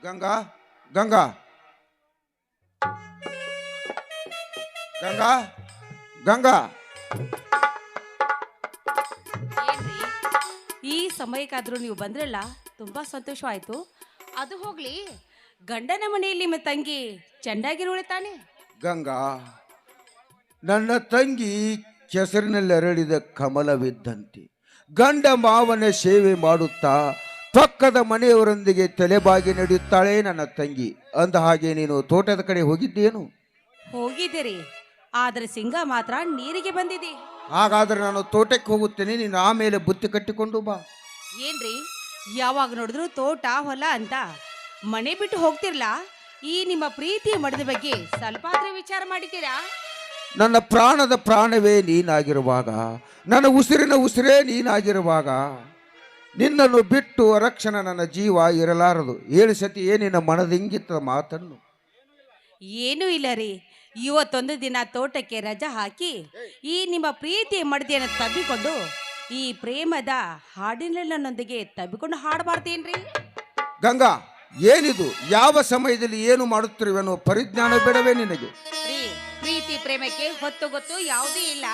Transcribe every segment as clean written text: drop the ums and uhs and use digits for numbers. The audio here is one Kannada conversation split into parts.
ಗಂಗಾ ಗಂಗಾ ಗಂಗಾ ಗಂಗಾ ಏನ್ರಿ ಈ ಸಮಯಕ್ಕಾದ್ರೂ ನೀವು ಬಂದ್ರಲ್ಲ ತುಂಬಾ ಸಂತೋಷವಾಯ್ತು. ಅದು ಹೋಗ್ಲಿ, ಗಂಡನ ಮನೆಯಲ್ಲಿ ನಿಮ್ಮ ತಂಗಿ ಚೆನ್ನಾಗಿರೋಳೆ ತಾನೆ? ಗಂಗಾ, ನನ್ನ ತಂಗಿ ಕೆಸರಿನಲ್ಲಿ ಅರಳಿದ ಕಮಲವಿದ್ದಂತೆ ಗಂಡ ಮಾವನ ಸೇವೆ ಮಾಡುತ್ತಾ ಪಕ್ಕದ ಮನೆಯವರೊಂದಿಗೆ ತಲೆಬಾಗಿ ನಡೆಯುತ್ತಾಳೆ ನನ್ನ ತಂಗಿ. ಅಂದ ಹಾಗೆ ನೀನು ತೋಟದ ಕಡೆ ಹೋಗಿದ್ದೇನು? ಹೋಗಿದ್ದೀರಿ, ಆದ್ರೆ ಸಿಂಗ ಮಾತ್ರ ನೀರಿಗೆ ಬಂದಿದೆ. ಹಾಗಾದ್ರೆ ನಾನು ತೋಟಕ್ಕೆ ಹೋಗುತ್ತೇನೆ, ನೀನು ಆಮೇಲೆ ಬುತ್ತಿ ಕಟ್ಟಿಕೊಂಡು ಬಾ. ಏನ್ರಿ ಯಾವಾಗ ನೋಡಿದ್ರು ತೋಟ ಹೊಲ ಅಂತ ಮನೆ ಬಿಟ್ಟು ಹೋಗ್ತಿರ್ಲಾ? ಈ ನಿಮ್ಮ ಪ್ರೀತಿ ಮಡದ ಬಗ್ಗೆ ಸ್ವಲ್ಪ ಆದ್ರೆ ವಿಚಾರ ಮಾಡಿದ್ದೀರಾ? ನನ್ನ ಪ್ರಾಣದ ಪ್ರಾಣವೇ ನೀನಾಗಿರುವಾಗ, ನನ್ನ ಉಸಿರಿನ ಉಸಿರೇ ನೀನಾಗಿರುವಾಗ ನಿನ್ನನ್ನು ಬಿಟ್ಟು ರಕ್ಷಣ ನನ್ನ ಜೀವ ಇರಲಾರದು. ಏಳು ಸತಿ ಏನಿನ ಮನದಿಂಗಿತ್ತ ಮಾತನ್ನು. ಏನೂ ಇಲ್ಲ ರೀ, ಇವತ್ತೊಂದು ದಿನ ತೋಟಕ್ಕೆ ರಜಾ ಹಾಕಿ ಈ ನಿಮ್ಮ ಪ್ರೀತಿ ಮಡದಿಯನ್ನು ತಬ್ಬಿಕೊಂಡು ಈ ಪ್ರೇಮದ ಹಾಡಿನೊಂದಿಗೆ ತಬ್ಬಿಕೊಂಡು ಹಾಡಬಾರ್ದೇನ್ರಿ? ಗಂಗಾ, ಏನಿದು? ಯಾವ ಸಮಯದಲ್ಲಿ ಏನು ಮಾಡುತ್ತಿರುವೆನೋ ಪರಿಜ್ಞಾನ ಬೇಡವೇ ನಿನಗೆ? ರೀ, ಪ್ರೀತಿ ಪ್ರೇಮಕ್ಕೆ ಹೊತ್ತು ಗೊತ್ತು ಯಾವುದೇ ಇಲ್ಲ.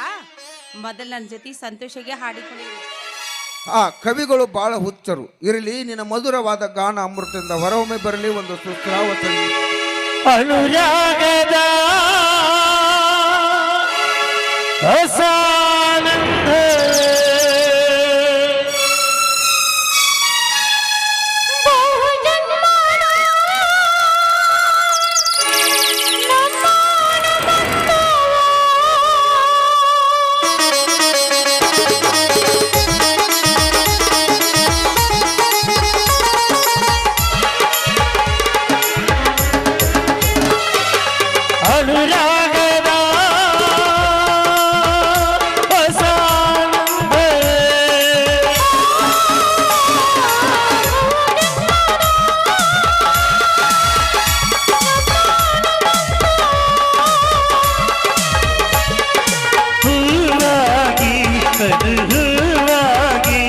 ಮೊದಲು ನನ್ನ ಜೊತೆ ಸಂತೋಷಗೆ ಹಾಡಿಕೊಂಡಿರಿ. ಆ ಕವಿಗಳು ಬಹಳ ಹುಚ್ಚರು. ಇರಲಿ, ನಿನ್ನ ಮಧುರವಾದ ಗಾನ ಅಮೃತದಿಂದ ಹೊರೊಮ್ಮೆ ಬರಲಿ ಒಂದು ಸುಸ್ರಾವ ಸಂಗೀತ. ಅನುರಾಗದ ರಸಾನಂದ ಅನುರಾಗದ ರಸಾನಂದ ಹೂವಾಗಿ ಹೂವಾಗಿ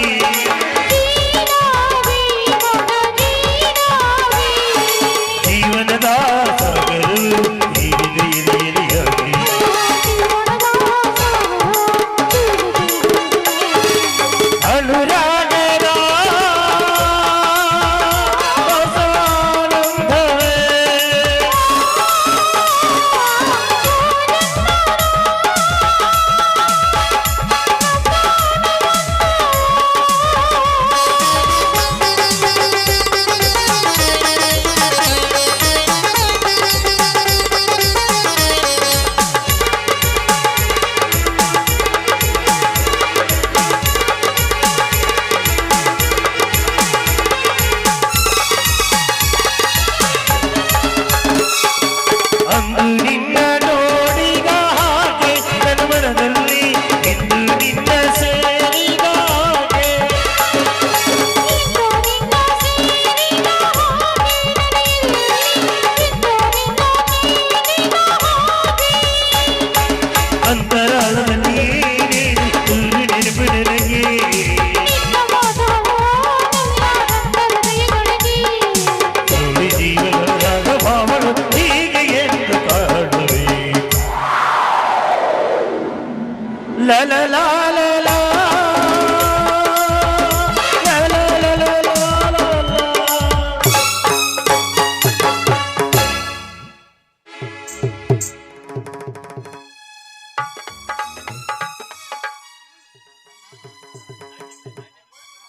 ಜೀವನದ ಸಾಗರು ಅನುರಾಗದ ರಸಾನಂದವೇ ಅಂದು ನಿನ್ನ ನೋಡಿದ ಹಾಗೆ ನನ್ನ ಮನದಲ್ಲಿ ಇಂದು ನಿನ್ನ ಸೇರಿದ ಹಾಗೆ ಅಂತರಾಳದಲ್ಲಿ ನೆನಪು ನನಗೆ ನೋಡಿ ಜೀವನದ ಭಾವನು ಹೀಗೆ ಎಂದು ಕಾಣುವೆ. ಲ ಲ ಲ ಲ ಲ. ಲ ಲ ಲ ಲ ಲ ಲ ಲ.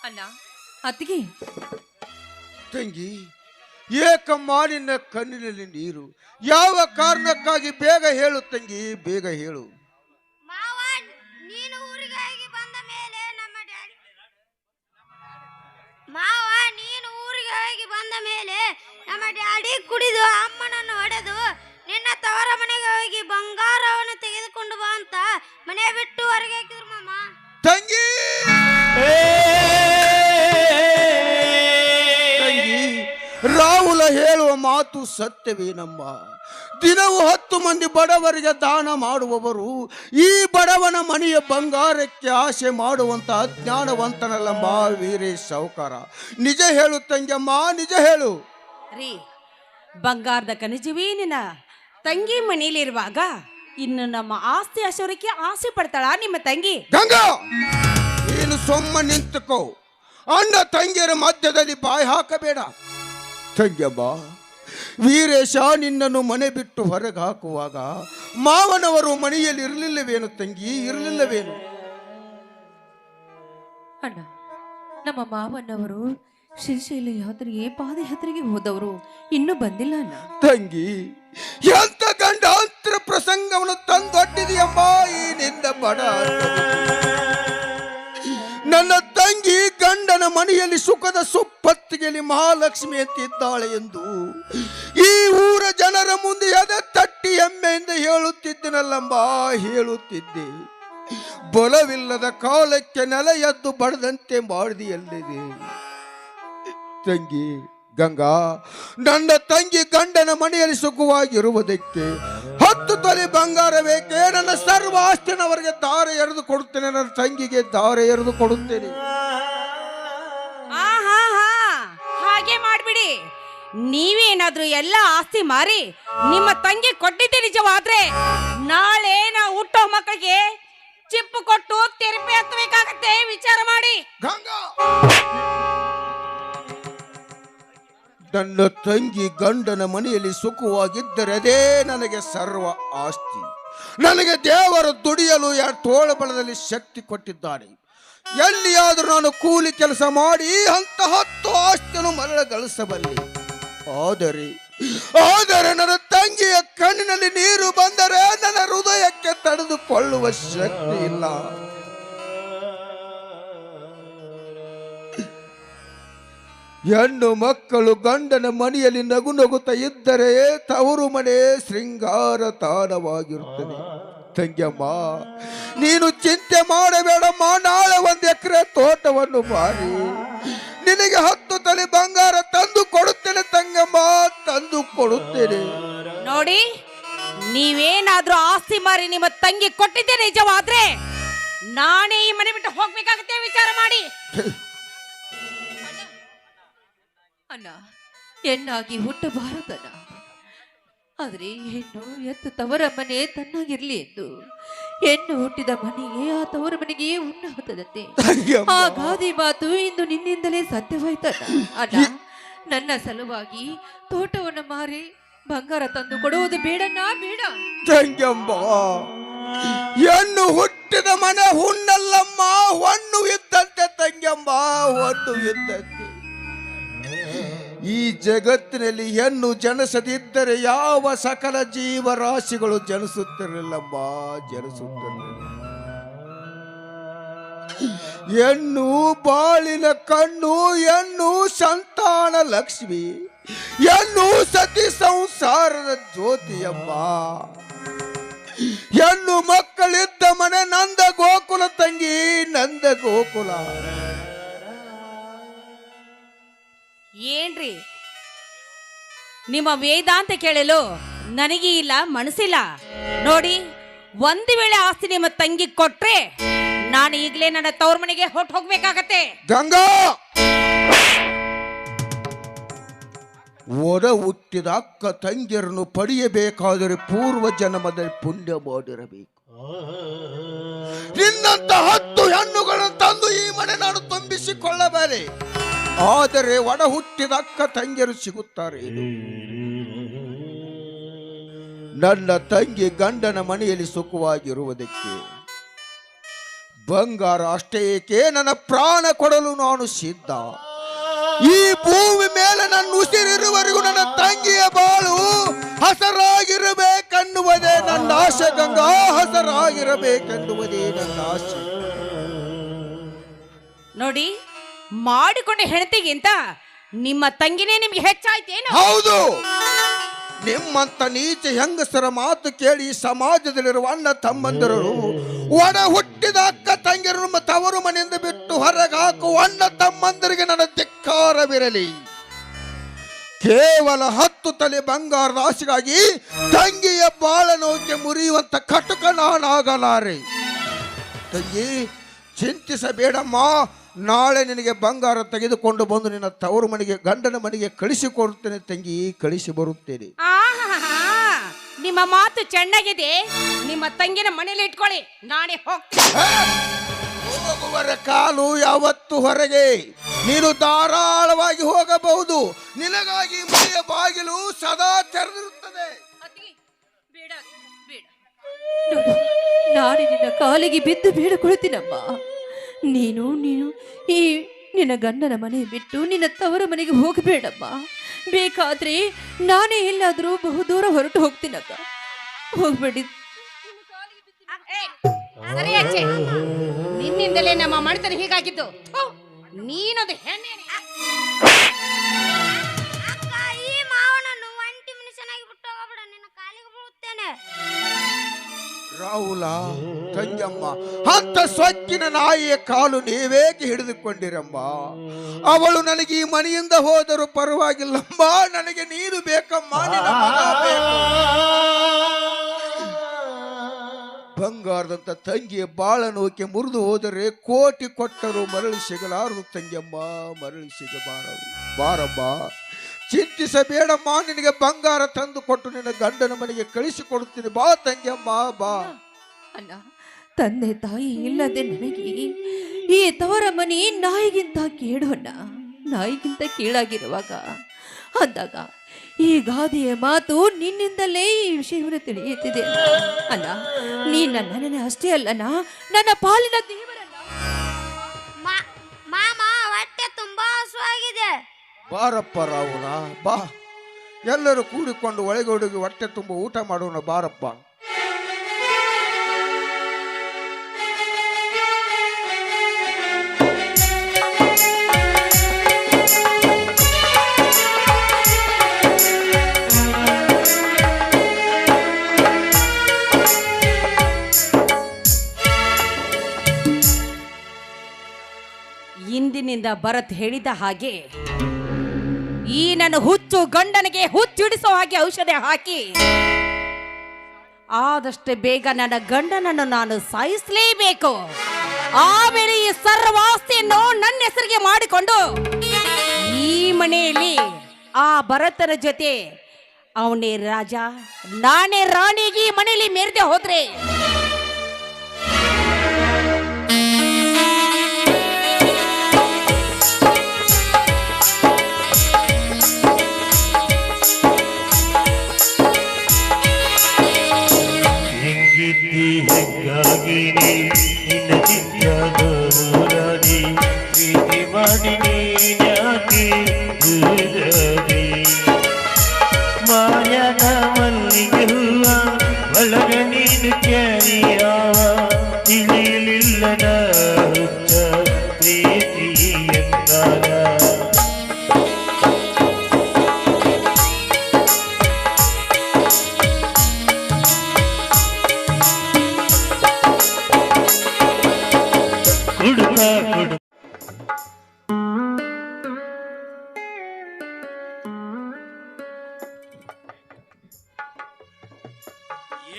ಅಣ್ಣ, ಅತ್ತಿಗೆ, ತಂಗಿ, ಏಕಮ್ಮ ನಿನ್ನ ಕಣ್ಣಿನಲ್ಲಿ ನೀರು? ಯಾವ ಕಾರಣಕ್ಕಾಗಿ? ಬೇಗ ಹೇಳು ತಂಗಿ, ಬೇಗ ಹೇಳು. ಮಾವ, ನೀನು ಊರಿಗೆ ಹೋಗಿ ಬಂದ ಮೇಲೆ ನಮ್ಮ ಡ್ಯಾಡಿ ಮಾವ ನೀನು ಊರಿಗೆ ಹೋಗಿ ಬಂದ ಮೇಲೆ ನಮ್ಮ ಡ್ಯಾಡಿ ಕುಡಿದು ಅಮ್ಮನನ್ನು ಹೊಡೆದು ನಿನ್ನ ತವರ ಮನೆಗೆ ಹೋಗಿ ಬಂಗಾರವನ್ನು ತೆಗೆದುಕೊಂಡು ಬಾ ಅಂತ ಮನೆ ಬಿಟ್ಟು ಹೊರಗೆ ಹಾಕಿದ್ರು ಮಾಮ. ತಂಗಿ, ರಾಹುಲ ಹೇಳುವ ಮಾತು ಸತ್ಯವೇನಮ್ಮ? ದಿನವೂ 10 ಮಂದಿ ಬಡವರಿಗೆ ದಾನ ಮಾಡುವವರು ಈ ಬಡವನ ಮನೆಯ ಬಂಗಾರಕ್ಕೆ ಆಸೆ ಮಾಡುವಂತ ಅಜ್ಞಾನವಂತನಲ್ಲ ಮಾ ವೀರೇಶ್ ಸಾವುಕಾರ. ನಿಜ ಹೇಳು ತಂಗಮ್ಮ, ನಿಜ ಹೇಳು. ರೀ, ಬಂಗಾರದ ಕನಜುವಿ ನಿನ್ನ ತಂಗಿ ಮನೆಯಲ್ಲಿರುವಾಗ ಇನ್ನು ನಮ್ಮ ಆಸ್ತಿ ಐಶ್ವರ್ಯಕ್ಕೆ ಆಸೆ ಪಡ್ತಾಳ ನಿಮ್ಮ ತಂಗಿ? ಗಂಗಾ, ನೀನು ಸೊಮ್ಮ ನಿಂತುಕೋ. ಅಣ್ಣ ತಂಗಿಯರ ಮಧ್ಯದಲ್ಲಿ ಬಾಯಿ ಹಾಕಬೇಡ. ತಂಗಿಯಮ್ಮ, ವೀರೇಶ ನಿನ್ನನ್ನು ಮನೆ ಬಿಟ್ಟು ಹೊರಗೆ ಹಾಕುವಾಗ ಮಾವನವರು ಮನೆಯಲ್ಲಿ ಇರಲಿಲ್ಲವೇನು ತಂಗಿ, ಇರಲಿಲ್ಲವೇನು? ಅಣ್ಣ, ನಮ್ಮ ಮಾವನವರು ಶ್ರೀಶೈಲ ಯಾತ್ರೆಗೆ ಪಾದಯಾತ್ರೆಗೆ ಹೋದವರು ಇನ್ನೂ ಬಂದಿಲ್ಲ ಅಣ್ಣ. ತಂಗಿ, ಎಂತ ಗಂಡಾಂತರ ಪ್ರಸಂಗವನ್ನು ತಂದೊಡ್ಡಿದೆಯಮ್ಮ ಈ ನಿನ್ನ ಬಡ. ನನ್ನ ತಂಗಿ ಗಂಡನ ಮನೆಯಲ್ಲಿ ಸುಖದ ಸುಪ್ಪತ್ತಿಗೆಯಲ್ಲಿ ಮಹಾಲಕ್ಷ್ಮಿ ಅಂತಿದ್ದಾಳೆ ಎಂದು ಈ ಊರ ಜನರ ಮುಂದೆ ಎದೆ ತಟ್ಟಿ ಹೆಮ್ಮೆಯಿಂದ ಹೇಳುತ್ತಿದ್ದನಲ್ಲಮ್ಮ, ಹೇಳುತ್ತಿದ್ದೆ. ಬಲವಿಲ್ಲದ ಕಾಲಕ್ಕೆ ನೆಲ ಎದ್ದು ಬಡದಂತೆ ಮಾಡಿದೆಯಲ್ಲಿದೆ. ತಂಗಿ ಗಂಗಾ, ನನ್ನ ತಂಗಿ ಗಂಡನ ಮನೆಯಲ್ಲಿ ಸುಖವಾಗಿರುವುದಕ್ಕೆ 10 ತೊಲೆ ಬಂಗಾರ ಬೇಕೇ? ನನ್ನ ಸರ್ವ ಆಸ್ತಿನವರಿಗೆ ದಾರೆ ಎರೆದು ಕೊಡುತ್ತೇನೆ. ನನ್ನ ತಂಗಿಗೆ ದಾರೆ ಎರೆದು ಕೊಡುತ್ತೇನೆ. ಹಾಗೆ ಮಾಡ್ಬಿಡಿ. ನೀವೇನಾದ್ರೂ ಎಲ್ಲ ಆಸ್ತಿ ಮಾರಿ ನಿಮ್ಮ ತಂಗಿ ಕೊಟ್ಟಿದ್ದೆ ನಿಜವಾದ್ರೆ ನಾಳೆ ನಾವು ಹುಟ್ಟೋ ಮಕ್ಕಳಿಗೆ ಚಿಪ್ಪು ಕೊಟ್ಟು ತೆರಪೆ ಹತ್ತಬೇಕಾಗತ್ತೆ. ವಿಚಾರ ಮಾಡಿ. ಗಂಗಾ, ನನ್ನ ತಂಗಿ ಗಂಡನ ಮನೆಯಲ್ಲಿ ಸುಖವಾಗಿದ್ದರೆ ಅದೇ ನನಗೆ ಸರ್ವ ಆಸ್ತಿ. ನನಗೆ ದೇವರು ದುಡಿಯಲು ತೋಳಬಲದಲ್ಲಿ ಶಕ್ತಿ ಕೊಟ್ಟಿದ್ದಾನೆ. ಎಲ್ಲಿಯಾದರೂ ನಾನು ಕೂಲಿ ಕೆಲಸ ಮಾಡಿ ಅಂತ 10 ಆಸ್ತಿಯನ್ನು ಮರಳ ಗಳಿಸಬಲ್ಲೆ. ಆದರೆ ನನ್ನ ತಂಗಿಯ ಕಣ್ಣಿನಲ್ಲಿ ನೀರು ಬಂದರೆ ನನ್ನ ಹೃದಯಕ್ಕೆ ತಡೆದುಕೊಳ್ಳುವ ಶಕ್ತಿ ಇಲ್ಲ. ಹೆಣ್ಣು ಮಕ್ಕಳು ಗಂಡನ ಮನೆಯಲ್ಲಿ ನಗು ನಗುತ್ತಾ ಇದ್ದರೆ ತವರು ಮನೆ ಶೃಂಗಾರ ತಾಣವಾಗಿರುತ್ತದೆ. ತಂಗಿಯಮ್ಮ, ನೀನು ಚಿಂತೆ ಮಾಡಬೇಡಮ್ಮ. ನಾಳೆ 1 ಎಕರೆ ತೋಟವನ್ನು ಮಾರಿ ನಿನಗೆ 10 ತೊಲೆ ಬಂಗಾರ ತಂದು ಕೊಡುತ್ತೇನೆ ತಂಗಮ್ಮ, ತಂದು ಕೊಡುತ್ತೇನೆ. ನೋಡಿ, ನೀವೇನಾದ್ರೂ ಆಸ್ತಿ ಮಾರಿ ನಿಮ್ಮ ತಂಗಿ ಕೊಟ್ಟಿದ್ದೆ ನಿಜವಾದ್ರೆ ನಾನೇ ಈ ಮನೆ ಬಿಟ್ಟು ಹೋಗ್ಬೇಕಾಗತ್ತೆ. ವಿಚಾರ ಮಾಡಿ. ಅಣ್ಣ, ಹೆಣ್ಣಾಗಿ ಹುಟ್ಟಬಾರದಣ್ಣ. ಆದ್ರೆ ಹೆಣ್ಣು ಎತ್ತ ತವರ ಮನೆ ತನ್ನಾಗಿರ್ಲಿ ಎಂದು ಹೆಣ್ಣು ಹುಟ್ಟಿದ ಮನೆಗೆ ಆ ತವರ ಮನೆಗೆ ಉಣ್ಣಾಗುತ್ತದಂತೆ. ಆ ಗಾದಿ ಮಾತು ಇಂದು ನಿನ್ನಿಂದಲೇ ಸತ್ಯವಾಯ್ತಣ್ಣ. ಅಣ್ಣ, ನನ್ನ ಸಲುವಾಗಿ ತೋಟವನ್ನು ಮಾರಿ ಬಂಗಾರ ತಂದು ಕೊಡುವುದು ಬೇಡಣ್ಣ, ಬೇಡ. ತಂಗಮ್ಮ, ಹೆಣ್ಣು ಹುಟ್ಟಿದ ಮನೆ ಹುಣ್ಣಲ್ಲಮ್ಮ, ಹೊಣ್ಣು ಇದ್ದಂತೆ ತಂಗಮ್ಮ, ಹೊಣ್ಣು ಇದ್ದಂತೆ. ಈ ಜಗತ್ತಿನಲ್ಲಿ ಹೆಣ್ಣು ಜನಿಸದಿದ್ದರೆ ಯಾವ ಸಕಲ ಜೀವರಾಶಿಗಳು ಜನಿಸುತ್ತಿರಲಿಲ್ಲಮ್ಮ, ಜನಿಸುತ್ತಿರಲಿಲ್ಲ. ಹೆಣ್ಣು ಬಾಳಿನ ಕಣ್ಣು, ಹೆಣ್ಣು ಸಂತಾನ ಲಕ್ಷ್ಮಿ, ಹೆಣ್ಣು ಸತಿ ಸಂಸಾರದ ಜ್ಯೋತಿಯಮ್ಮ. ಹೆಣ್ಣು ಮಕ್ಕಳಿದ್ದ ಮನೆ ನಂದ ಗೋಕುಲ ತಂಗಿ, ನಂದ ಗೋಕುಲ. ಏನ್ರಿ, ನಿಮ್ಮ ವೇದಾಂತ ಕೇಳಲು ನನಗೆ ಇಲ್ಲ, ಮನಸ್ಸಿಲ್ಲ. ನೋಡಿ, ಒಂದು ವೇಳೆ ಆಸ್ತಿ ನಿಮ್ಮ ತಂಗಿ ಕೊಟ್ರೆ ನಾನು ಈಗಲೇ ನನ್ನ ತವ್ರ ಮನೆಗೆ ಹೊಟ್ಟು ಹೋಗ್ಬೇಕಾಗತ್ತೆ. ಗಂಗಾ, ಒಡ ಹುಟ್ಟಿದ ಅಕ್ಕ ತಂಗಿಯರನ್ನು ಪಡೆಯಬೇಕಾದರೆ ಪೂರ್ವ ಜನ್ಮದಲ್ಲಿ ಪುಣ್ಯ ಮಾಡಿರಬೇಕು. ನಿನ್ನಂತ 10 ಹೆಣ್ಣುಗಳನ್ನು ತಂದು ಈ ಮನೆ ನಾನು ತುಂಬಿಸಿಕೊಳ್ಳಬಲ್ಲೆ. ಆದರೆ ಒಡ ಹುಟ್ಟಿದ ಅಕ್ಕ ತಂಗಿಯರು ಸಿಗುತ್ತಾರೆ. ನನ್ನ ತಂಗಿ ಗಂಡನ ಮನೆಯಲ್ಲಿ ಸುಖವಾಗಿರುವುದಕ್ಕೆ ಬಂಗಾರ ಅಷ್ಟೇ ಏಕೆ, ನನ್ನ ಪ್ರಾಣ ಕೊಡಲು ನಾನು ಸಿದ್ಧ. ಈ ಭೂಮಿ ಮೇಲೆ ನನ್ನ ಉಸಿರಿರುವವರೆಗೂ ನನ್ನ ತಂಗಿಯ ಬಾಳು ಹಸರಾಗಿರಬೇಕೆನ್ನುವುದೇ ನನ್ನ ಆಸೆ. ಗಂಗಾ, ಹಸರಾಗಿರಬೇಕೆನ್ನುವುದೇ ನನ್ನ ಆಸೆ. ನೋಡಿ, ಮಾಡಿಕೊಂಡ ಹೆಂಡತಿಗಿಂತ ನಿಮ್ಮ ತಂಗಿನೇ ನಿಮ್ಗೆ ಹೆಚ್ಚಾಯ್ತೇನು? ಹೌದು. ನಿಮ್ಮಂತ ನೀಚ ಹೆಂಗಸರ ಮಾತು ಕೇಳಿ ಸಮಾಜದಲ್ಲಿರುವ ಅಣ್ಣ ತಮ್ಮಂದಿರು ಒಡ ಹುಟ್ಟಿದ ಅಕ್ಕ ತಂಗಿಯರು ತವರು ಮನೆಯಿಂದ ಬಿಟ್ಟು ಹೊರಗೆ ಹಾಕುವ ಅಣ್ಣ ತಮ್ಮಂದರಿಗೆ ನನ್ನ ಧಿಕ್ಕಾರವಿರಲಿ. ಕೇವಲ 10 ತೊಲೆ ಬಂಗಾರದ ಆಸೆಗಾಗಿ ತಂಗಿಯ ಬಾಳನೋಕೆ ಮುರಿಯುವಂತ ಕಟುಕ ನಾನಾಗಲಾರೆ. ತಂಗಿ, ಚಿಂತಿಸಬೇಡಮ್ಮ. ನಾಳೆ ನಿನಗೆ ಬಂಗಾರ ತೆಗೆದುಕೊಂಡು ಬಂದು ನಿನ್ನ ತವರು ಮನೆಗೆ ಗಂಡನ ಮನೆಗೆ ಕಳಿಸಿಕೊಡುತ್ತೇನೆ ತಂಗಿ, ಕಳಿಸಿ ಬರುತ್ತೇನೆ. ಆಹಾಹಾ, ನಿಮ್ಮ ಮಾತು ಚೆನ್ನಾಗಿದೆ. ನಿಮ್ಮ ತಂಗಿನ ಮನೇಲಿ ಇಟ್ಕೊಳ್ಳಿ, ನಾನೇ ಹೋಗ್ತೀನಿ. ಹೋಗುವರ ಕಾಲು ಯಾವತ್ತು ಹೊರಗೆ. ನೀನು ಧಾರಾಳವಾಗಿ ಹೋಗಬಹುದು. ನಿನಗಾಗಿ ಮನೆಯ ಬಾಗಿಲು ಸದಾ ತೆರೆದಿರುತ್ತದೆ. ಬೇಡ ಬೇಡ, ನೋಡು, ನಾನು ನಿನ್ನ ಕಾಲಿಗೆ ಬಿದ್ದು ಬೇಡಿಕೊಳ್ತೀನಮ್ಮ. ನೀನು ನೀನು ಈ ನಿನ್ನ ಗಂಡನ ಮನೆ ಬಿಟ್ಟು ನಿನ್ನ ತವರ ಮನೆಗೆ ಹೋಗಬೇಡಮ್ಮ. ಬೇಕಾದ್ರೆ ನಾನೇ ಎಲ್ಲಾದರೂ ಬಹುದೂರ ಹೊರಟು ಹೋಗ್ತೀನಕ್ಕ. ಹೋಗ್ಬೇಡಿ. ಸರಿ ಅಜ್ಜಿ, ನಿನ್ನಿಂದಲೇ ನಮ್ಮ ಮನೆತನ ಹೀಗಾಗಿದ್ದು. ಥು, ನೀನದು ಹೆಣ್ಣೆ. ಅಕ್ಕ, ಈ ಮಾವನನ್ನು ಒಂಟಿ ಮನುಷ್ಯನಾಗಿ ಬಿಟ್ಟು ಹೋಗಬೇಡ, ನಿನ್ನ ಕಾಲಿಗೆ ಬೀಳುತ್ತೇನೆ. ರಾಹುಲ, ತಂಜಮ್ಮ, ಹತ್ತ ಸೊಕ್ಕಿನ ನಾಯಿಯ ಕಾಲು ನೀವೇಕೆ ಹಿಡಿದುಕೊಂಡಿರಮ್ಮ? ಅವಳು ನನಗೆ ಈ ಮನೆಯಿಂದ ಹೋದರೂ ಪರವಾಗಿಲ್ಲಮ್ಮ. ನನಗೆ ನೀನು ಬೇಕಮ್ಮ, ನಿನ್ನ ಮಗ ಬೇಕು. ಬಂಗಾರದಂತ ತಂಗಿಯ ಬಾಳನೋಕೆ ಮುರಿದು ಹೋದರೆ ಕೋಟಿ ಕೊಟ್ಟರು ಮರಳಿ ಸಿಗಲಾರದು ತಂಗಿಯಮ್ಮ, ಮರಳಿ ಸಿಗಬಾರದು. ಬಾರಮ್ಮ, ಚಿಂತಿಸಬೇಡಮ್ಮ. ನಿನಗೆ ಬಂಗಾರ ತಂದು ಕೊಟ್ಟು ನಿನ್ನ ಗಂಡನ ಮನೆಗೆ ಕಳಿಸಿಕೊಡುತ್ತೀನಿ. ಬಾ ತಂಗಿಯಮ್ಮ, ಬಾ. ಅಣ್ಣ, ತಂದೆ ತಾಯಿ ಇಲ್ಲದೆ ನನಗೆ ಈ ತವರ ಮನೆ ನಾಯಿಗಿಂತ ಕೇಳೋಣ, ನಾಯಿಗಿಂತ ಕೀಳಾಗಿರುವಾಗ ಅಂದಾಗ ಈ ಗಾದೆಯ ಮಾತು ನಿನ್ನಿಂದಲೇ ಈ ವಿಷಯವನ್ನು ತಿಳಿಯುತ್ತಿದೆ ಅಲ್ಲ. ನೀ ನನ್ನನ್ನೇ ಅಷ್ಟೇ ಅಲ್ಲನ, ನನ್ನ ಪಾಲಿನ ದೇವರಲ್ಲ. ಮಾಮ, ಹೊಟ್ಟೆ ತುಂಬಾ ಹಸುವಾಗಿದೆ. ಬಾರಪ್ಪ ರಾಹುಲ, ಬಾ. ಎಲ್ಲರೂ ಕೂಡಿಕೊಂಡು ಒಳಗೊಳಗೆ ಹೊಟ್ಟೆ ತುಂಬ ಊಟ ಮಾಡೋಣ. ಬಾರಪ್ಪ. ಇಂದಿನಿಂದ ಭರತ್ ಹೇಳಿದ ಹಾಗೆ ಈ ನನ್ನ ಹುಚ್ಚು ಗಂಡನಿಗೆ ಹುಚ್ಚಿಡಿಸೋ ಹಾಗೆ ಔಷಧಿ ಹಾಕಿ ಆದಷ್ಟು ಬೇಗ ನನ್ನ ಗಂಡನನ್ನು ನಾನು ಸಾಯಿಸಲೇಬೇಕು. ಆಮೇಲೆ ಈ ಸರ್ವಾಸ್ತಿಯನ್ನು ನನ್ನ ಹೆಸರಿಗೆ ಮಾಡಿಕೊಂಡು ಈ ಮನೆಯಲ್ಲಿ ಆ ಭರತನ ಜೊತೆ ಅವನೇ ರಾಜ, ನಾನೇ ರಾಣಿಗೆ ಈ ಮನೆಯಲ್ಲಿ ಮೆರೆದೆ ಹೋದ್ರೆ ಹೆಗ್ಗಾಗಿ ನಿನ್ನ ಚಿತ್ರದಿ ಪ್ರೀತಿ ಮಾಡಿ ನೀನ್ಯಾಕೆ ದೂರದಿ ಮಾಯದ ಮಲ್ಲಿಗೆ ಹೂವ ಒಳಗ ನೀನು ಕ್ಯಾರಿಯಾವ ತಿಳಿಯಲಿಲ್ಲ ಹುಚ್ಚ ಪ್ರೀತಿ ಎಂದಾಗ.